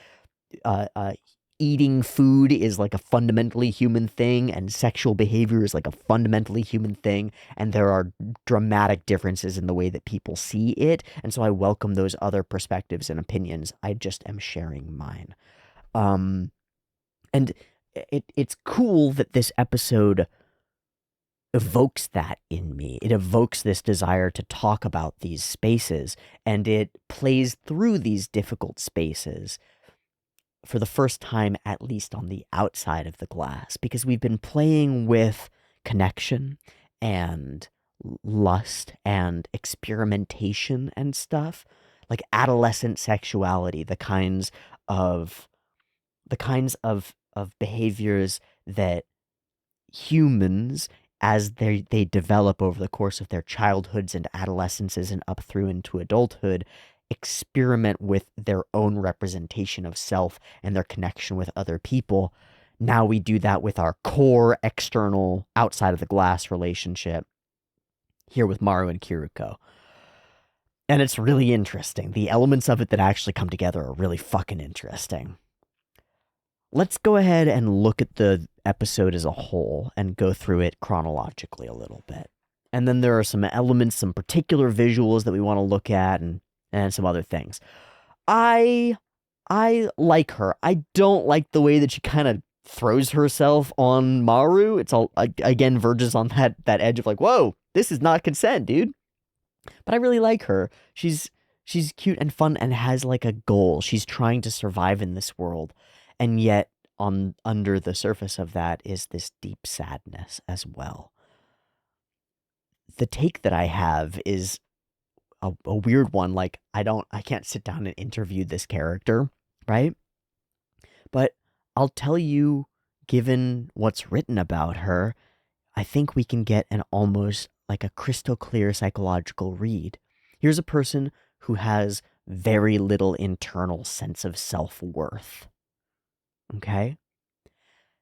uh, uh, eating food is like a fundamentally human thing, and sexual behavior is like a fundamentally human thing, and there are dramatic differences in the way that people see it. And so I welcome those other perspectives and opinions. I just am sharing mine. And it's cool that this episode evokes that in me. It evokes this desire to talk about these spaces, and it plays through these difficult spaces for the first time, at least on the outside of the glass, because we've been playing with connection and lust and experimentation and stuff, like adolescent sexuality, of the kinds of behaviors that humans, as they develop over the course of their childhoods and adolescences and up through into adulthood, experiment with their own representation of self and their connection with other people. Now we do that with our core external outside of the glass relationship here with Maru and Kiruko. And it's really interesting. The elements of it that actually come together are really fucking interesting. Let's go ahead and look at the episode as a whole and go through it chronologically a little bit. And then there are some elements, some particular visuals that we want to look at and some other things. I like her. I don't like the way that she kind of throws herself on Maru. It's all, again, verges on that edge of like, whoa, this is not consent, dude. But I really like her. She's cute and fun and has like a goal. She's trying to survive in this world. And yet under the surface of that is this deep sadness as well. The take that I have is a weird one. Like, I can't sit down and interview this character, right? But I'll tell you, given what's written about her, I think we can get an almost like a crystal clear psychological read. Here's a person who has very little internal sense of self-worth. Okay?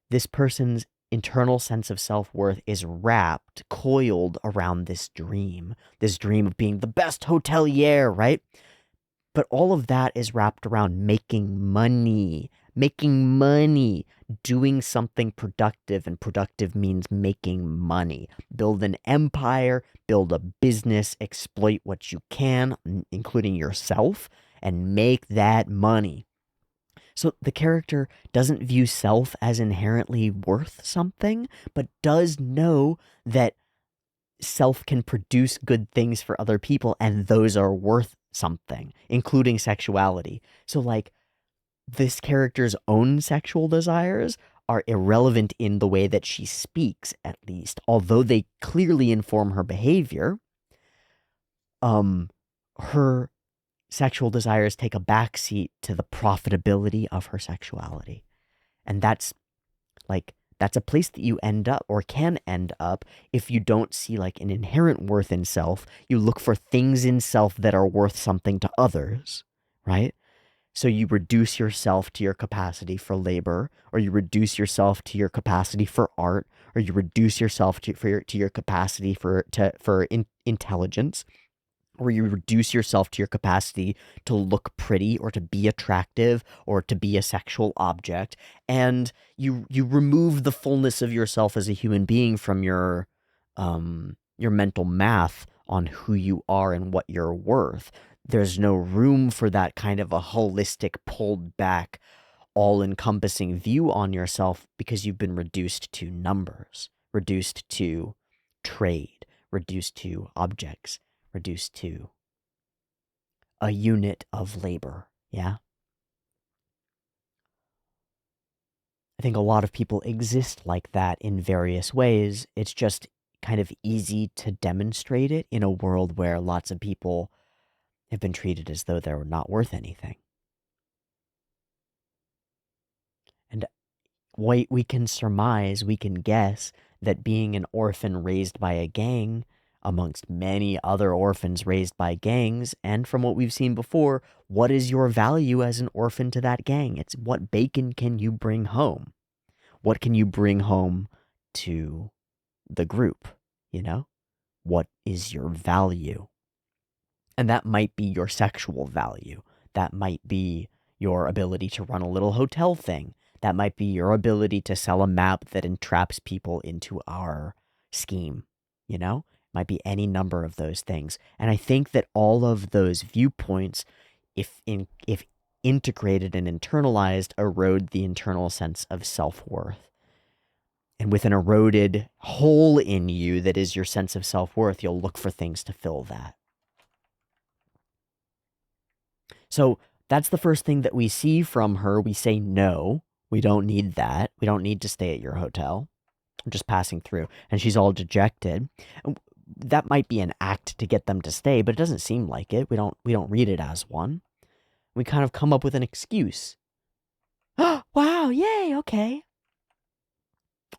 This person's internal sense of self-worth is wrapped, coiled around this dream of being the best hotelier, right? But all of that is wrapped around making money, doing something productive, and productive means making money. Build an empire, build a business, exploit what you can, including yourself, and make that money. So the character doesn't view self as inherently worth something, but does know that self can produce good things for other people, and those are worth something, including sexuality. So, like, this character's own sexual desires are irrelevant in the way that she speaks, at least, although they clearly inform her behavior. Her sexual desires take a backseat to the profitability of her sexuality. And that's a place that you end up, or can end up, if you don't see like an inherent worth in self. You look for things in self that are worth something to others, right? So you reduce yourself to your capacity for labor, or you reduce yourself to your capacity for art, or you reduce yourself to your capacity for intelligence, or you reduce yourself to your capacity to look pretty or to be attractive or to be a sexual object, and you remove the fullness of yourself as a human being from your mental math on who you are and what you're worth. There's no room for that kind of a holistic, pulled back, all-encompassing view on yourself, because you've been reduced to numbers, reduced to trade, reduced to objects, reduced to a unit of labor, yeah? I think a lot of people exist like that in various ways. It's just kind of easy to demonstrate it in a world where lots of people have been treated as though they're not worth anything. And we can surmise, we can guess that being an orphan raised by a gang, amongst many other orphans raised by gangs, and from what we've seen before, what is your value as an orphan to that gang? It's what bacon can you bring home? What can you bring home to the group, you know? What is your value? And that might be your sexual value. That might be your ability to run a little hotel thing. That might be your ability to sell a map that entraps people into our scheme, you know? It might be any number of those things. And I think that all of those viewpoints, if integrated and internalized, erode the internal sense of self-worth. And with an eroded hole in you that is your sense of self-worth, you'll look for things to fill that. So that's the first thing that we see from her. We say, no, we don't need that. We don't need to stay at your hotel. I'm just passing through. And she's all dejected. That might be an act to get them to stay, but it doesn't seem like it. We don't read it as one. We kind of come up with an excuse. Oh, wow, yay, okay.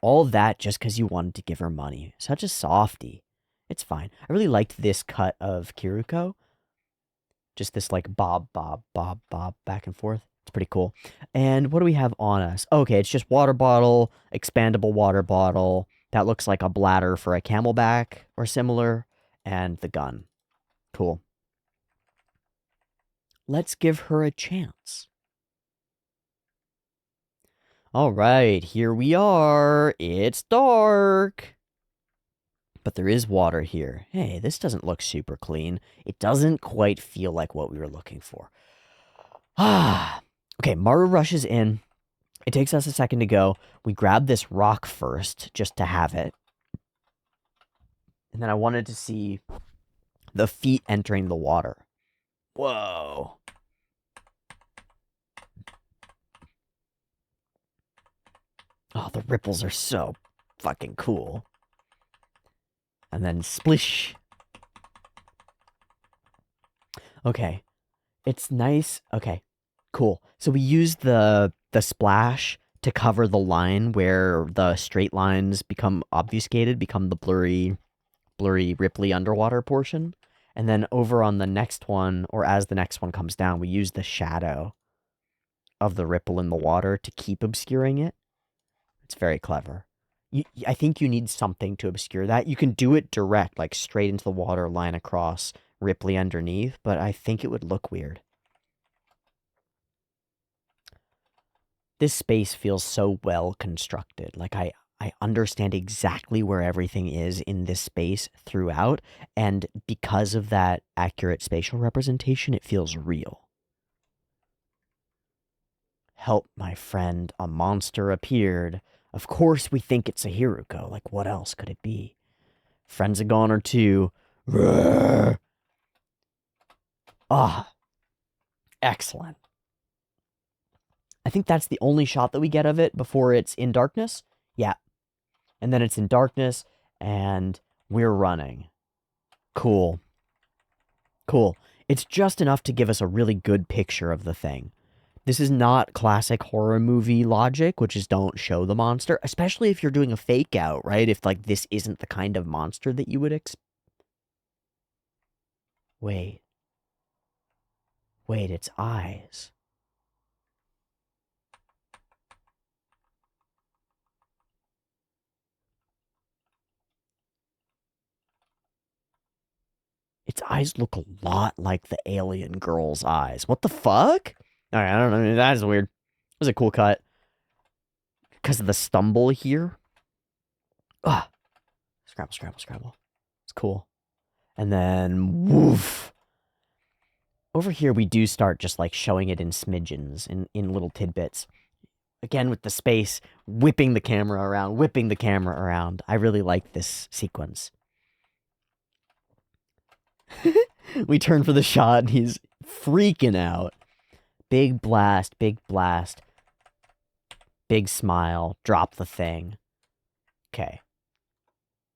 All that just because you wanted to give her money. Such a softie. It's fine. I really liked this cut of Kiruko. Just this like bob, bob, bob, bob back and forth. It's pretty cool. And what do we have on us? Okay, it's just water bottle, expandable water bottle. That looks like a bladder for a camelback or similar. And the gun. Cool. Let's give her a chance. All right, here we are. It's dark. But there is water here. Hey, this doesn't look super clean. It doesn't quite feel like what we were looking for. Okay, Maru rushes in. It takes us a second to go. We grab this rock first, just to have it. And then I wanted to see the feet entering the water. Whoa. Oh, the ripples are so fucking cool. And then splish. Okay. It's nice. Okay. Cool. So we used the splash to cover the line where the straight lines become obfuscated, become the blurry, ripply underwater portion. And then over on the next one, or as the next one comes down, we use the shadow of the ripple in the water to keep obscuring it. It's very clever. I think you need something to obscure that. You can do it direct, like straight into the water, line across, ripply underneath, but I think it would look weird. This space feels so well constructed. Like I understand exactly where everything is in this space throughout, and because of that accurate spatial representation, it feels real. Help, my friend, a monster appeared. Of course we think it's a Hiruko. Like, what else could it be? Friends are gone or two. Ah, excellent. I think that's the only shot that we get of it before it's in darkness. Yeah. And then it's in darkness, and we're running. Cool. Cool. It's just enough to give us a really good picture of the thing. This is not classic horror movie logic, which is don't show the monster, especially if you're doing a fake out, right? If, like, this isn't the kind of monster that you would expect. Wait. Wait, its eyes. Its eyes look a lot like the alien girl's eyes. What the fuck? Alright, I don't know. That is weird. It was a cool cut. Because of the stumble here. Ah. Scrabble, scrabble, scrabble. It's cool. And then, woof. Over here, we do start just, like, showing it in smidgens, in little tidbits. Again, with the space, whipping the camera around. I really like this sequence. We turn for the shot, and he's freaking out. Big blast, big blast. Big smile, drop the thing. Okay.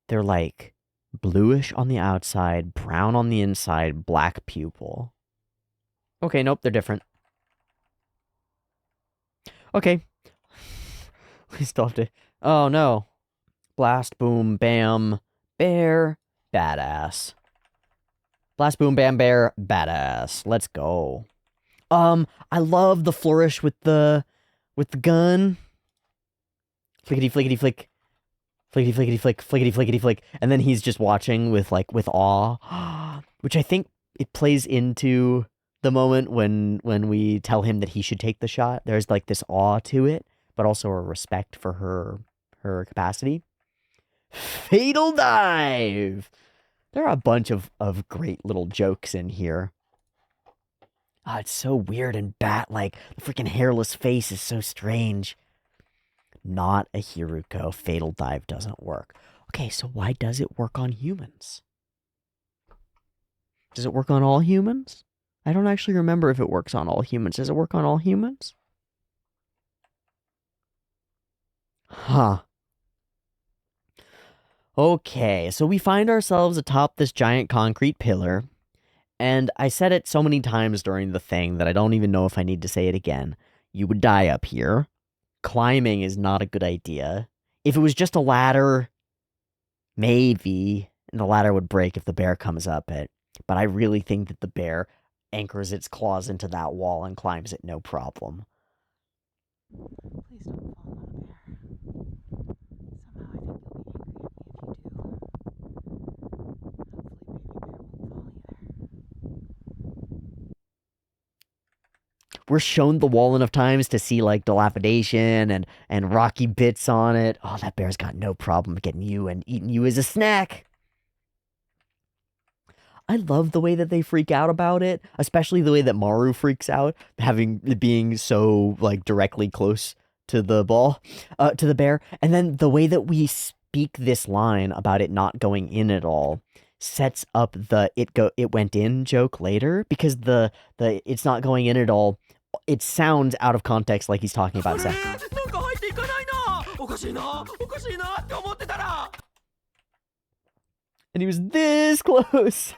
They're like bluish on the outside, brown on the inside, black pupil. Okay, nope, they're different. Okay. We still have to... Oh, no. Blast, boom, bam, bear, badass. Blast, boom, bam, bear, badass. Let's go. I love the flourish with the gun. Flickety, flickety, flick. Flickety, flickety, flick, flickety, flickety, flick. And then he's just watching with awe. Which I think it plays into the moment when we tell him that he should take the shot. There's, like, this awe to it, but also a respect for her capacity. Fatal dive! There are a bunch of great little jokes in here. Ah, it's so weird and bat-like. The freaking hairless face is so strange. Not a Hiruko. Fatal dive doesn't work. Okay, so why does it work on humans? Does it work on all humans? I don't actually remember if it works on all humans. Does it work on all humans? Huh. Okay, so we find ourselves atop this giant concrete pillar, and I said it so many times during the thing that I don't even know if I need to say it again. You would die up here. Climbing is not a good idea. If it was just a ladder, maybe, and the ladder would break if the bear comes up it. But I really think that the bear, anchors its claws into that wall and climbs it no problem. Please don't fall on the bear. Somehow I think you'll be angry at me if you do. Hopefully baby bear won't fall either. We're shown the wall enough times to see like dilapidation and rocky bits on it. Oh, that bear's got no problem getting you and eating you as a snack. I love the way that they freak out about it, especially the way that Maru freaks out, having being so like directly close to the ball, to the bear, and then the way that we speak this line about it not going in at all sets up the it went in joke later, because the it's not going in at all, it sounds out of context like he's talking about sex. And he was this close.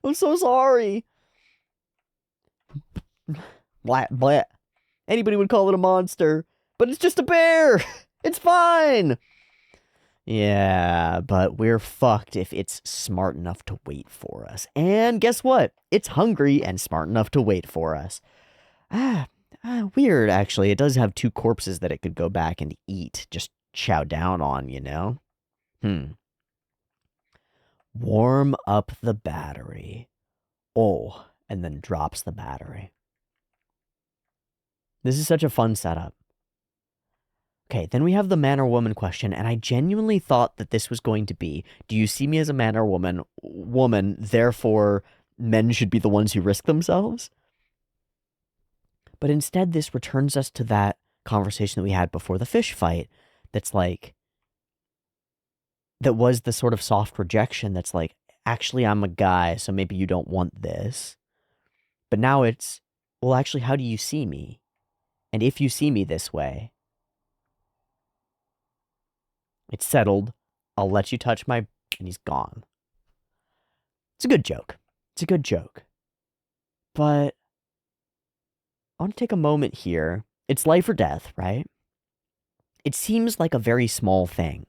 I'm so sorry. Blah, blah. Anybody would call it a monster, but it's just a bear. It's fine. Yeah, but we're fucked if it's smart enough to wait for us. And guess what? It's hungry and smart enough to wait for us. Weird, actually. It does have 2 corpses that it could go back and eat, just chow down on, you know? Warm up the battery. Oh, and then drops the battery. This is such a fun setup. Okay, then we have the man or woman question, and I genuinely thought that this was going to be, do you see me as a man or woman? Woman, therefore men should be the ones who risk themselves? But instead, this returns us to that conversation that we had before the fish fight, that's like, that was the sort of soft rejection that's like, actually, I'm a guy, so maybe you don't want this. But now it's, well, actually, how do you see me? And if you see me this way, it's settled. I'll let you touch my... And he's gone. It's a good joke. It's a good joke. But I want to take a moment here. It's life or death, right? It seems like a very small thing.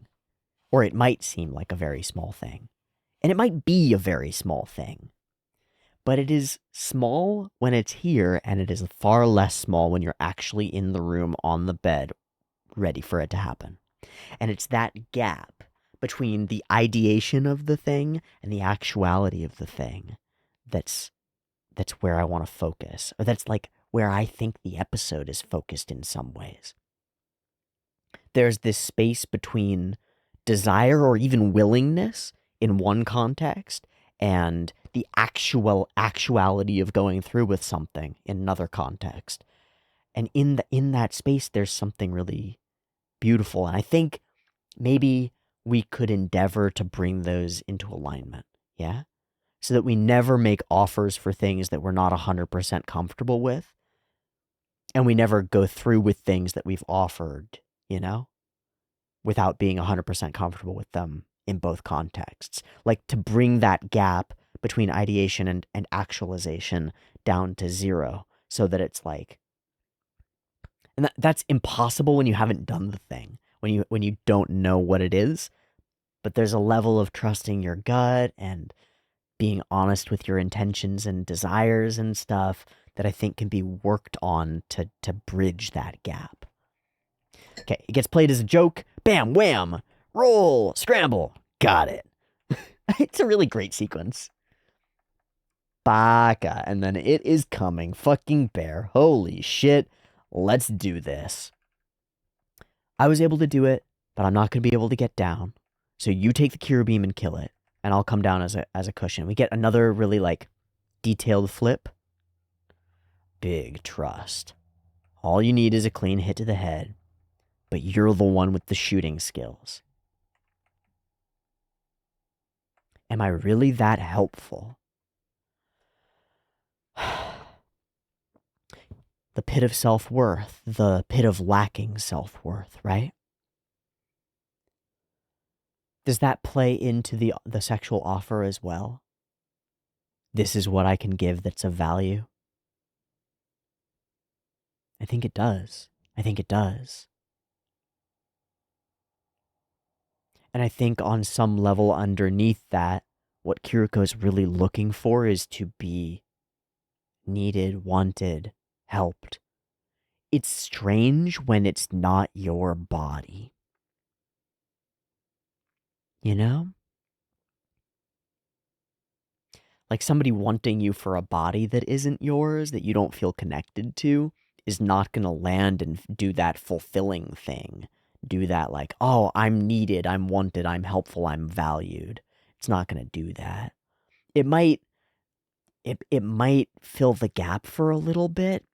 Or it might seem like a very small thing. And it might be a very small thing. But it is small when it's here, and it is far less small when you're actually in the room on the bed, ready for it to happen. And it's that gap between the ideation of the thing and the actuality of the thing that's where I want to focus. Or that's like where I think the episode is focused in some ways. There's this space between desire or even willingness in one context and the actuality of going through with something in another context. And in that space, there's something really beautiful. And I think maybe we could endeavor to bring those into alignment, yeah? So that we never make offers for things that we're not 100% comfortable with. And we never go through with things that we've offered, you know, without being 100% comfortable with them in both contexts. Like, to bring that gap between ideation and actualization down to 0, so that it's like, and that's impossible when you haven't done the thing, when you don't know what it is. But there's a level of trusting your gut and being honest with your intentions and desires and stuff that I think can be worked on to bridge that gap. Okay, it gets played as a joke. Bam, wham, roll, scramble. Got it. It's a really great sequence. Baka, and then it is coming. Fucking bear. Holy shit. Let's do this. I was able to do it, but I'm not going to be able to get down. So you take the cure beam and kill it, and I'll come down as a cushion. We get another really, like, detailed flip. Big trust. All you need is a clean hit to the head, but you're the one with the shooting skills. Am I really that helpful? The pit of self-worth, the pit of lacking self-worth, right? Does that play into the sexual offer as well? This is what I can give that's of value. I think it does. I think it does. And I think on some level underneath that, what Kiriko's really looking for is to be needed, wanted, helped. It's strange when it's not your body. You know? Like somebody wanting you for a body that isn't yours, that you don't feel connected to, is not going to land and do that fulfilling thing. Do that like, oh, I'm needed, I'm wanted, I'm helpful, I'm valued. It's not going to do that. It might it might fill the gap for a little bit,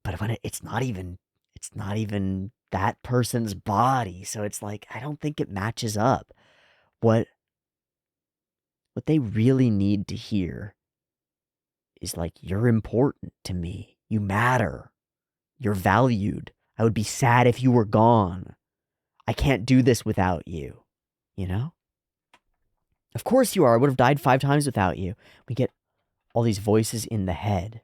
but when it's not even that person's body, so it's like I don't think it matches up. What what they really need to hear is like, you're important to me. You matter. You're valued. I would be sad if you were gone. I can't do this without you. You know? Of course you are. I would have died 5 times without you. We get all these voices in the head.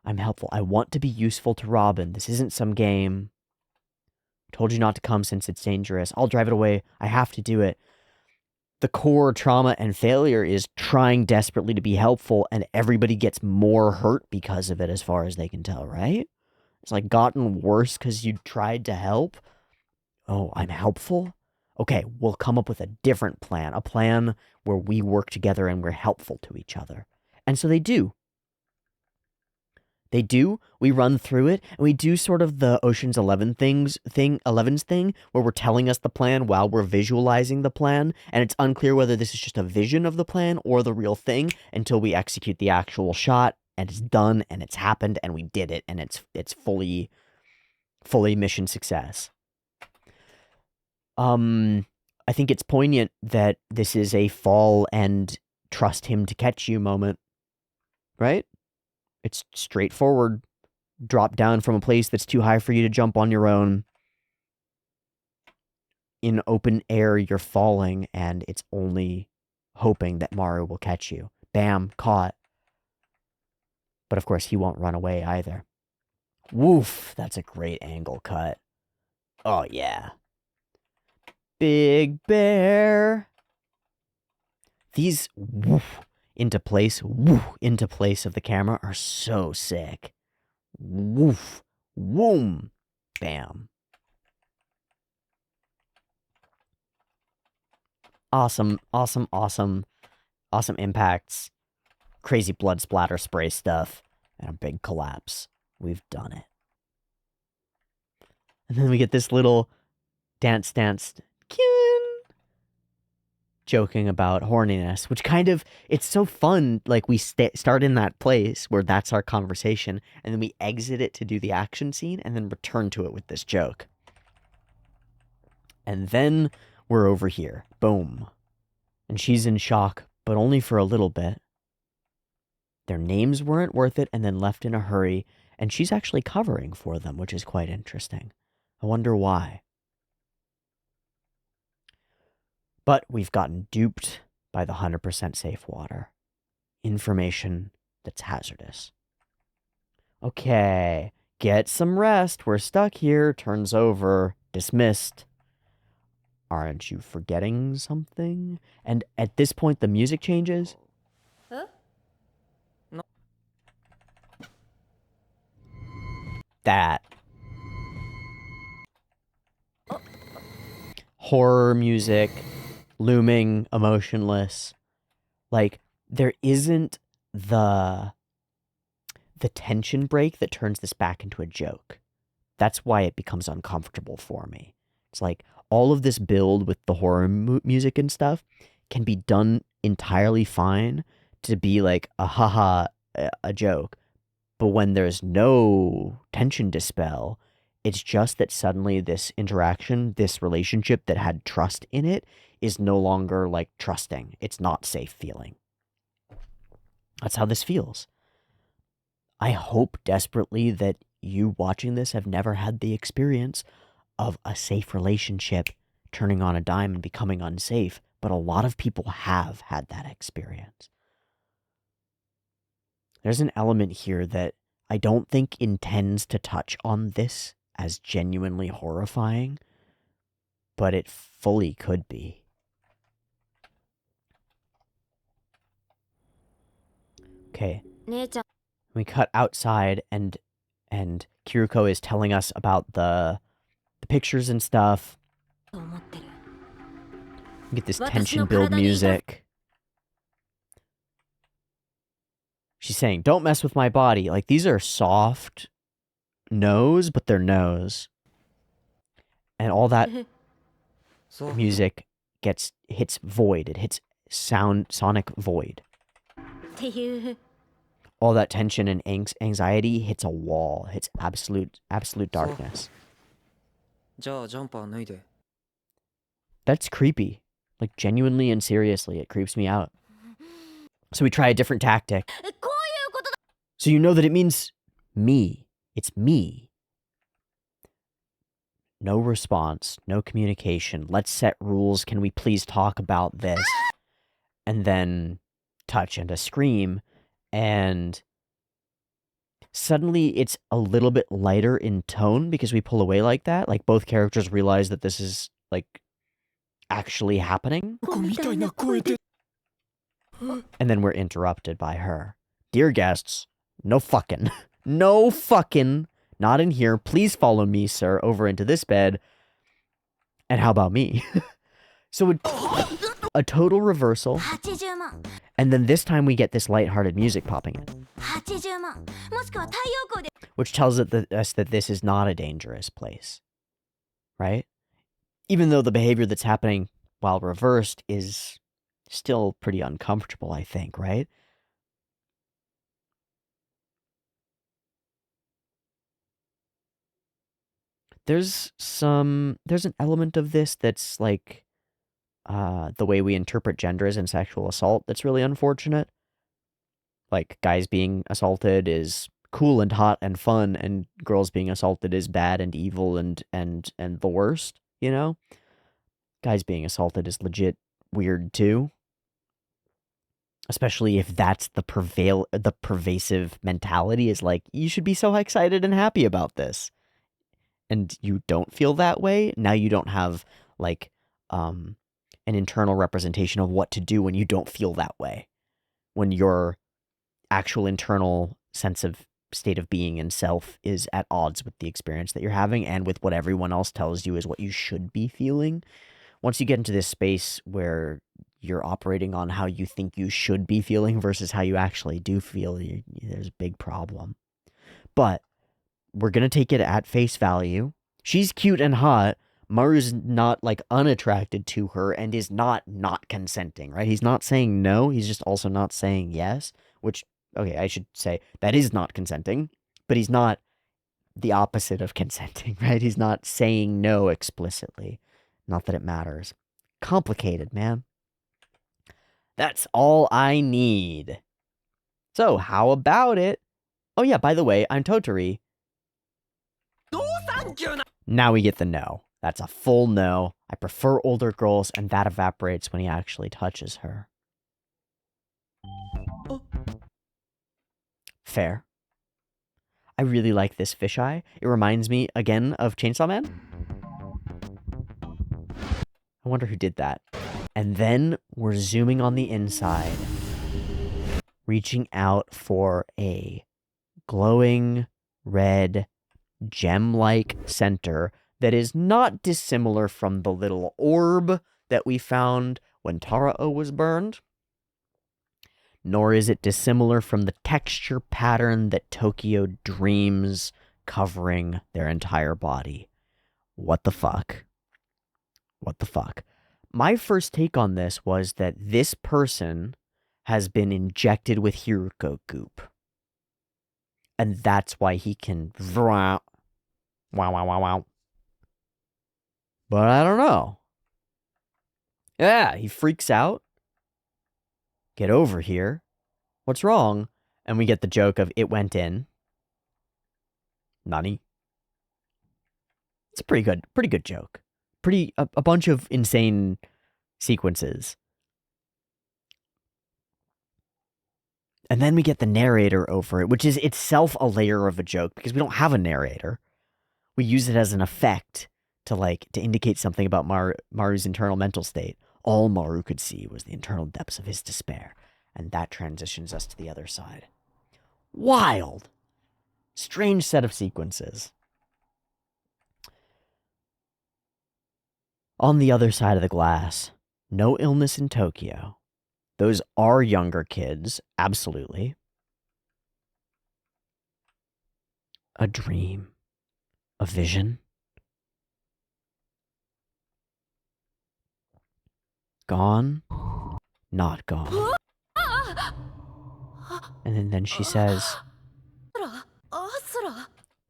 I'm helpful. I want to be useful to Robin. This isn't some game. Told you not to come since it's dangerous. I'll drive it away. I have to do it. The core trauma and failure is trying desperately to be helpful, and everybody gets more hurt because of it, as far as they can tell, right? It's like gotten worse because you tried to help. Oh, I'm helpful? Okay, we'll come up with a different plan, a plan where we work together and we're helpful to each other. And so they do. They do. We run through it, and we do sort of the Ocean's 11's thing, where we're telling us the plan while we're visualizing the plan, and it's unclear whether this is just a vision of the plan or the real thing until we execute the actual shot, and it's done, and it's happened, and we did it, and it's fully mission success. I think it's poignant that this is a fall and trust him to catch you moment, right? It's straightforward. Drop down from a place that's too high for you to jump on your own. In open air, you're falling, and it's only hoping that Maru will catch you. Bam, caught. But of course, he won't run away either. Woof, that's a great angle cut. Oh, yeah. Big Bear. These woof into place of the camera are so sick. Woof, woom, bam. Awesome impacts. Crazy blood splatter spray stuff. And a big collapse. We've done it. And then we get this little dance, joking about horniness, which kind of, it's so fun. Like, we start in that place where that's our conversation, and then we exit it to do the action scene, and then return to it with this joke. And then we're over here. Boom. And she's in shock, but only for a little bit. Their names weren't worth it, and then left in a hurry, and she's actually covering for them, which is quite interesting. I wonder why. But we've gotten duped by the 100% safe water. Information that's hazardous. Okay, get some rest. We're stuck here. Turns over. Dismissed. Aren't you forgetting something? And at this point, the music changes. Huh? No. That. Horror music, looming, emotionless. Like, there isn't the tension break that turns this back into a joke. That's why it becomes uncomfortable for me. It's like all of this build with the horror music and stuff can be done entirely fine to be like a haha, a joke. But when there's no tension dispel, it's just that suddenly this interaction, this relationship that had trust in it, is no longer like trusting. It's not safe feeling. That's how this feels. I hope desperately that you watching this have never had the experience of a safe relationship turning on a dime and becoming unsafe, but a lot of people have had that experience. There's an element here that I don't think intends to touch on this as genuinely horrifying, but it fully could be. Okay, We cut outside, and Kiruko is telling us about the pictures and stuff. We get this tension build music. She's saying, "Don't mess with my body." Like, these are soft no's, but they're no's. And all that music hits void. It hits sonic void. All that tension and anxiety hits a wall. Hits absolute darkness. That's creepy. Like, genuinely and seriously, it creeps me out. So we try a different tactic. So you know that it means me. It's me. No response, no communication. Let's set rules. Can we please talk about this? And then touch and a scream. And suddenly it's a little bit lighter in tone because we pull away like that. Like, both characters realize that this is, like, actually happening. And then we're interrupted by her. "Dear guests, no fucking. No fucking. Not in here. Please follow me, sir, over into this bed." And how about me? So a total reversal. And then this time we get this lighthearted music popping in, which tells us that this is not a dangerous place, right? Even though the behavior that's happening while reversed is still pretty uncomfortable, I think, right? There's an element of this that's like the way we interpret gender as in sexual assault that's really unfortunate. Like, guys being assaulted is cool and hot and fun, and girls being assaulted is bad and evil and the worst, you know? Guys being assaulted is legit weird too. Especially if that's the pervasive mentality, is like, you should be so excited and happy about this. And you don't feel that way. Now you don't have, like, an internal representation of what to do when you don't feel that way. When your actual internal sense of state of being and self is at odds with the experience that you're having and with what everyone else tells you is what you should be feeling. Once you get into this space where you're operating on how you think you should be feeling versus how you actually do feel, there's a big problem. But we're going to take it at face value. She's cute and hot. Maru's not, like, unattracted to her and is not consenting, right? He's not saying no. He's just also not saying yes, which, okay, I should say that is not consenting, but he's not the opposite of consenting, right? He's not saying no explicitly. Not that it matters. Complicated, man. That's all I need. So, how about it? Oh yeah, by the way, I'm Toturi. Now we get the no. That's a full no. I prefer older girls, and that evaporates when he actually touches her. Fair. I really like this fisheye. It reminds me, again, of Chainsaw Man. I wonder who did that. And then we're zooming on the inside, reaching out for a glowing red gem-like center that is not dissimilar from the little orb that we found when Tarao was burned, nor is it dissimilar from the texture pattern that Tokyo dreams covering their entire body. What the fuck? What the fuck? My first take on this was that this person has been injected with Hiruko goop. And that's why he can wow. But I don't know. Yeah, he freaks out. Get over here. What's wrong? And we get the joke of it went in. Nani? It's a pretty good joke. A bunch of insane sequences. And then we get the narrator over it, which is itself a layer of a joke because we don't have a narrator. We use it as an effect to indicate something about Maru's internal mental state. All Maru could see was the internal depths of his despair, and that transitions us to the other side. Wild. Strange set of sequences. On the other side of the glass, no illness in Tokyo. Those are younger kids, absolutely. A dream. A vision. Gone. Not gone. And then she says,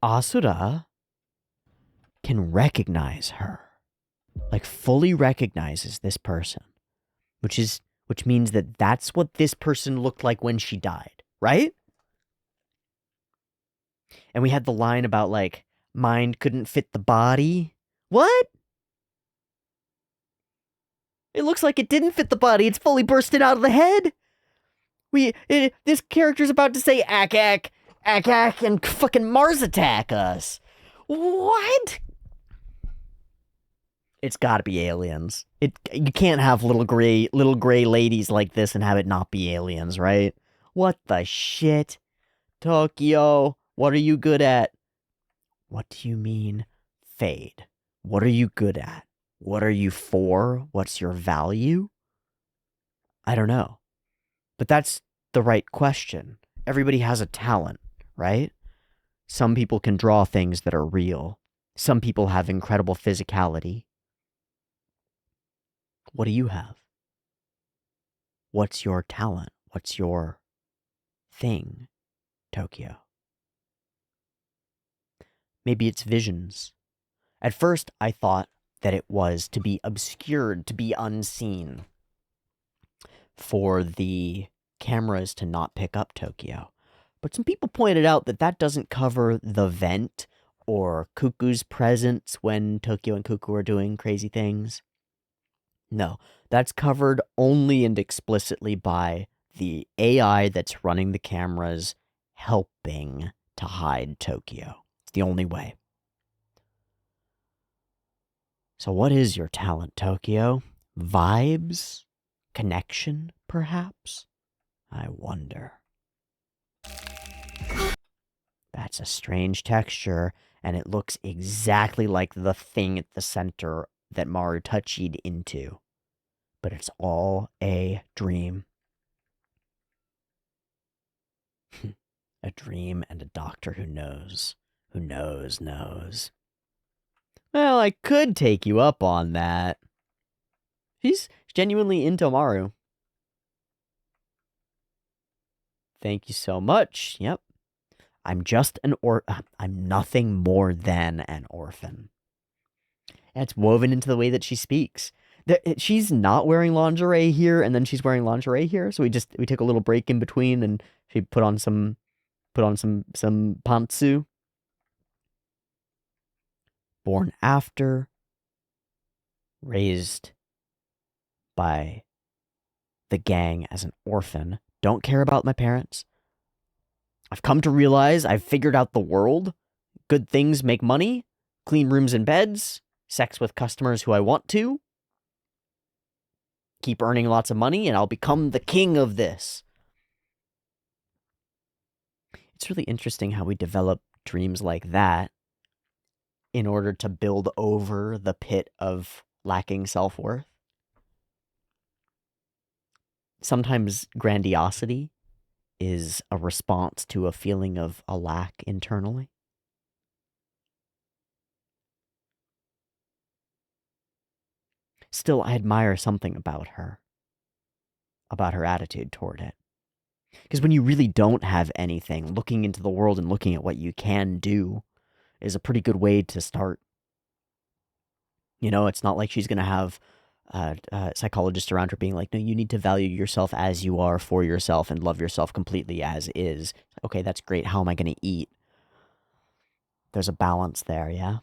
Asura can recognize her. Like, fully recognizes this person. Which means that that's what this person looked like when she died, right? And we had the line about, like, mind couldn't fit the body. What? It looks like it didn't fit the body. It's fully bursted out of the head. This character's about to say ack, and fucking Mars attack us. What? It's gotta be aliens. You can't have little gray ladies like this and have it not be aliens, right? What the shit? Tokyo, what are you good at? What do you mean, Fade? What are you good at? What are you for? What's your value? I don't know. But that's the right question. Everybody has a talent, right? Some people can draw things that are real. Some people have incredible physicality. What do you have? What's your talent? What's your thing, Tokyo? Maybe it's visions. At first, I thought that it was to be obscured, to be unseen, for the cameras to not pick up Tokyo. But some people pointed out that that doesn't cover the vent or Cuckoo's presence when Tokyo and Cuckoo are doing crazy things. No, that's covered only and explicitly by the AI that's running the cameras helping to hide Tokyo. It's the only way. So what is your talent, Tokyo? Vibes? Connection, perhaps? I wonder. That's a strange texture, and it looks exactly like the thing at the center that Maru touchied into. But it's all a dream. A dream and a doctor who knows. Who knows. Well, I could take you up on that. He's genuinely into Maru. Thank you so much. Yep. I'm nothing more than an orphan. And it's woven into the way that she speaks. She's not wearing lingerie here, and then she's wearing lingerie here. So we took a little break in between, and she put on some pantsu. Born after, raised by the gang as an orphan. Don't care about my parents. I've come to realize I've figured out the world. Good things make money. Clean rooms and beds. Sex with customers who I want to. Keep earning lots of money, and I'll become the king of this. It's really interesting how we develop dreams like that in order to build over the pit of lacking self-worth. Sometimes grandiosity is a response to a feeling of a lack internally. Still, I admire something about her attitude toward it. Because when you really don't have anything, looking into the world and looking at what you can do is a pretty good way to start. You know, it's not like she's going to have a psychologist around her being like, no, you need to value yourself as you are for yourself and love yourself completely as is. Okay, that's great. How am I going to eat? There's a balance there, yeah?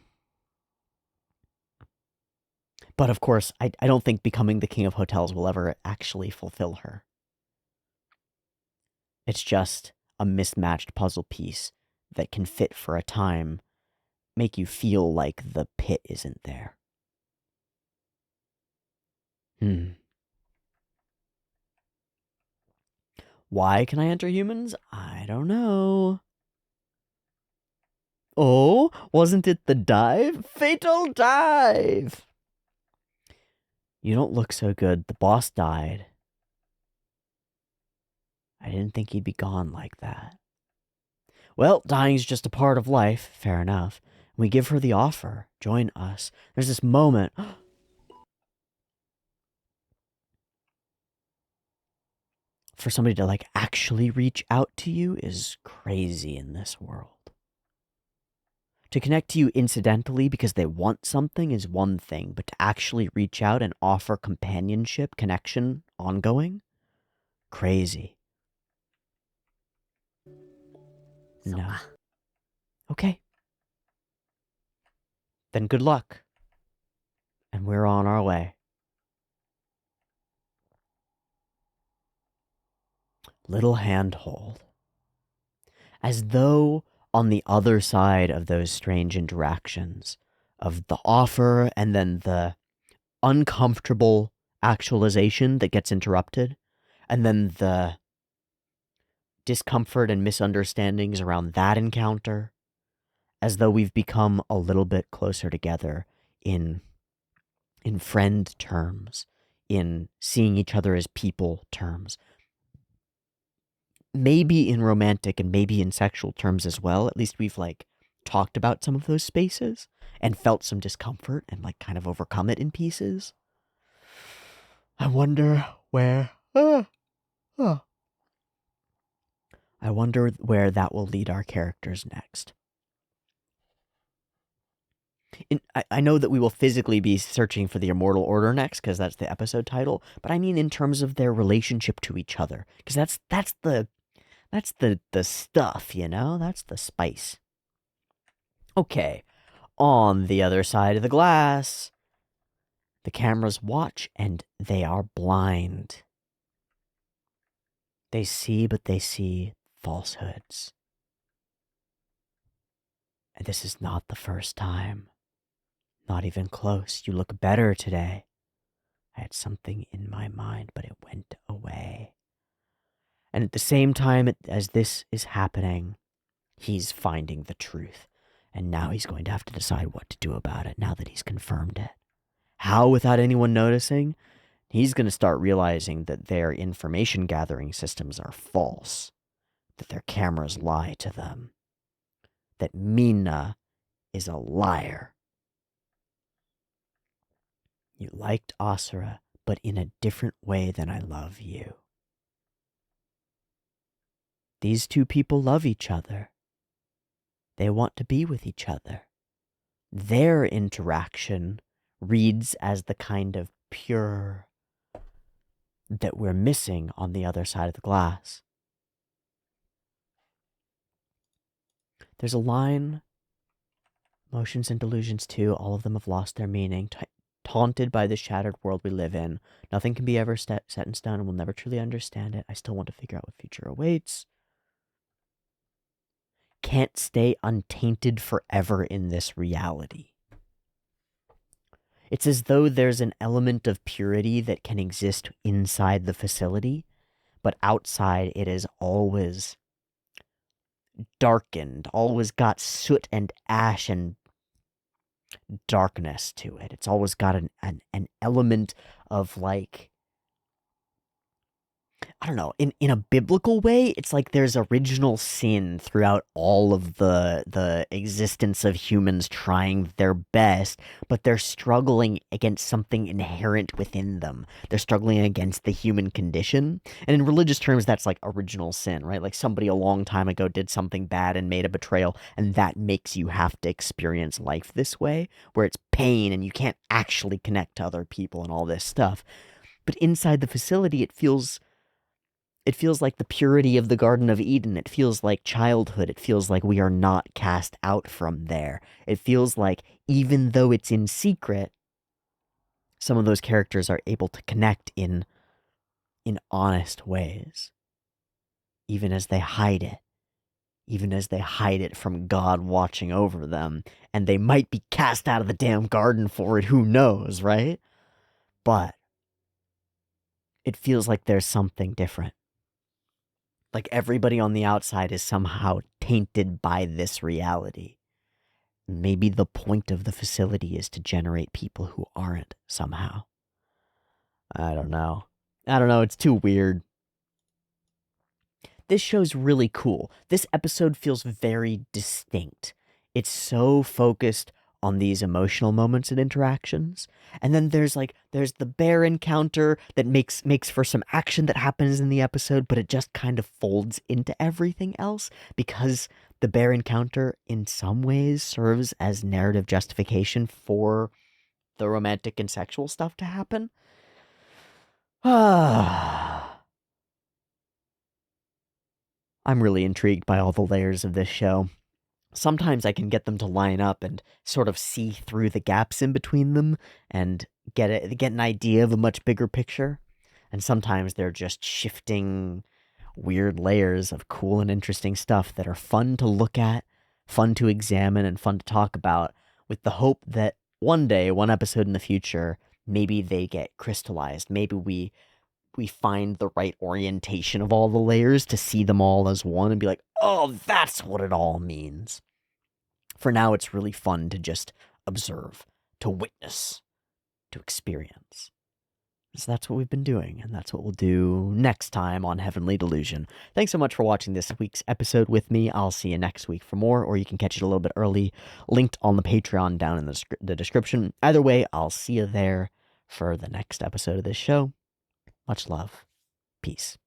But of course, I don't think becoming the king of hotels will ever actually fulfill her. It's just a mismatched puzzle piece that can fit for a time, make you feel like the pit isn't there. Why can I enter humans? I don't know. Oh, wasn't it the dive? Fatal dive! You don't look so good. The boss died. I didn't think he'd be gone like that. Well, dying's just a part of life. Fair enough. We give her the offer. Join us. There's this moment. For somebody to, like, actually reach out to you is crazy in this world. To connect to you incidentally because they want something is one thing, but to actually reach out and offer companionship, connection, ongoing? Crazy. No. Okay. Then good luck. And we're on our way. Little handhold. As though on the other side of those strange interactions, of the offer and then the uncomfortable actualization that gets interrupted, and then the discomfort and misunderstandings around that encounter, as though we've become a little bit closer together in friend terms, in seeing each other as people terms, maybe in romantic and maybe in sexual terms as well. At least we've, like, talked about some of those spaces and felt some discomfort and, like, kind of overcome it in pieces. I wonder where I wonder where that will lead our characters next. I know that we will physically be searching for the Immortal Order next, because that's the episode title, but I mean in terms of their relationship to each other, because that's the stuff, you know? That's the spice. Okay, on the other side of the glass, the cameras watch, and they are blind. They see, but they see falsehoods. And this is not the first time. Not even close. You look better today. I had something in my mind, but it went away. And at the same time as this is happening, he's finding the truth. And now he's going to have to decide what to do about it now that he's confirmed it. How without anyone noticing? He's going to start realizing that their information gathering systems are false, that their cameras lie to them, that Mina is a liar. You liked Asura, but in a different way than I love you. These two people love each other. They want to be with each other. Their interaction reads as the kind of pure that we're missing on the other side of the glass. There's a line, motions and delusions too, all of them have lost their meaning, taunted by the shattered world we live in. Nothing can be ever set in stone, and we'll never truly understand it. I still want to figure out what future awaits. Can't stay untainted forever in this reality. It's as though there's an element of purity that can exist inside the facility, but outside it is always darkened, always got soot and ash and darkness to it. It's always got an element of, like, I don't know, in a biblical way, it's like there's original sin throughout all of the existence of humans trying their best, but they're struggling against something inherent within them. They're struggling against the human condition. And in religious terms, that's like original sin, right? Like somebody a long time ago did something bad and made a betrayal, and that makes you have to experience life this way, where it's pain and you can't actually connect to other people and all this stuff. But inside the facility, it feels like the purity of the Garden of Eden. It feels like childhood. It feels like we are not cast out from there. It feels like, even though it's in secret, some of those characters are able to connect in honest ways, even as they hide it. Even as they hide it from God watching over them. And they might be cast out of the damn garden for it, who knows, right? But it feels like there's something different. Like everybody on the outside is somehow tainted by this reality. Maybe the point of the facility is to generate people who aren't somehow. I don't know. It's too weird. This show's really cool. This episode feels very distinct. It's so focused on these emotional moments and interactions. And then there's the bear encounter that makes for some action that happens in the episode, but it just kind of folds into everything else because the bear encounter in some ways serves as narrative justification for the romantic and sexual stuff to happen. I'm really intrigued by all the layers of this show. Sometimes I can get them to line up and sort of see through the gaps in between them and get an idea of a much bigger picture. And sometimes they're just shifting weird layers of cool and interesting stuff that are fun to look at, fun to examine, and fun to talk about, with the hope that one day, one episode in the future, maybe they get crystallized. Maybe we find the right orientation of all the layers to see them all as one and be like, oh, that's what it all means. For now, it's really fun to just observe, to witness, to experience. So that's what we've been doing, and that's what we'll do next time on Heavenly Delusion. Thanks so much for watching this week's episode with me. I'll see you next week for more, or you can catch it a little bit early, linked on the Patreon down in the description. Either way, I'll see you there for the next episode of this show. Much love. Peace.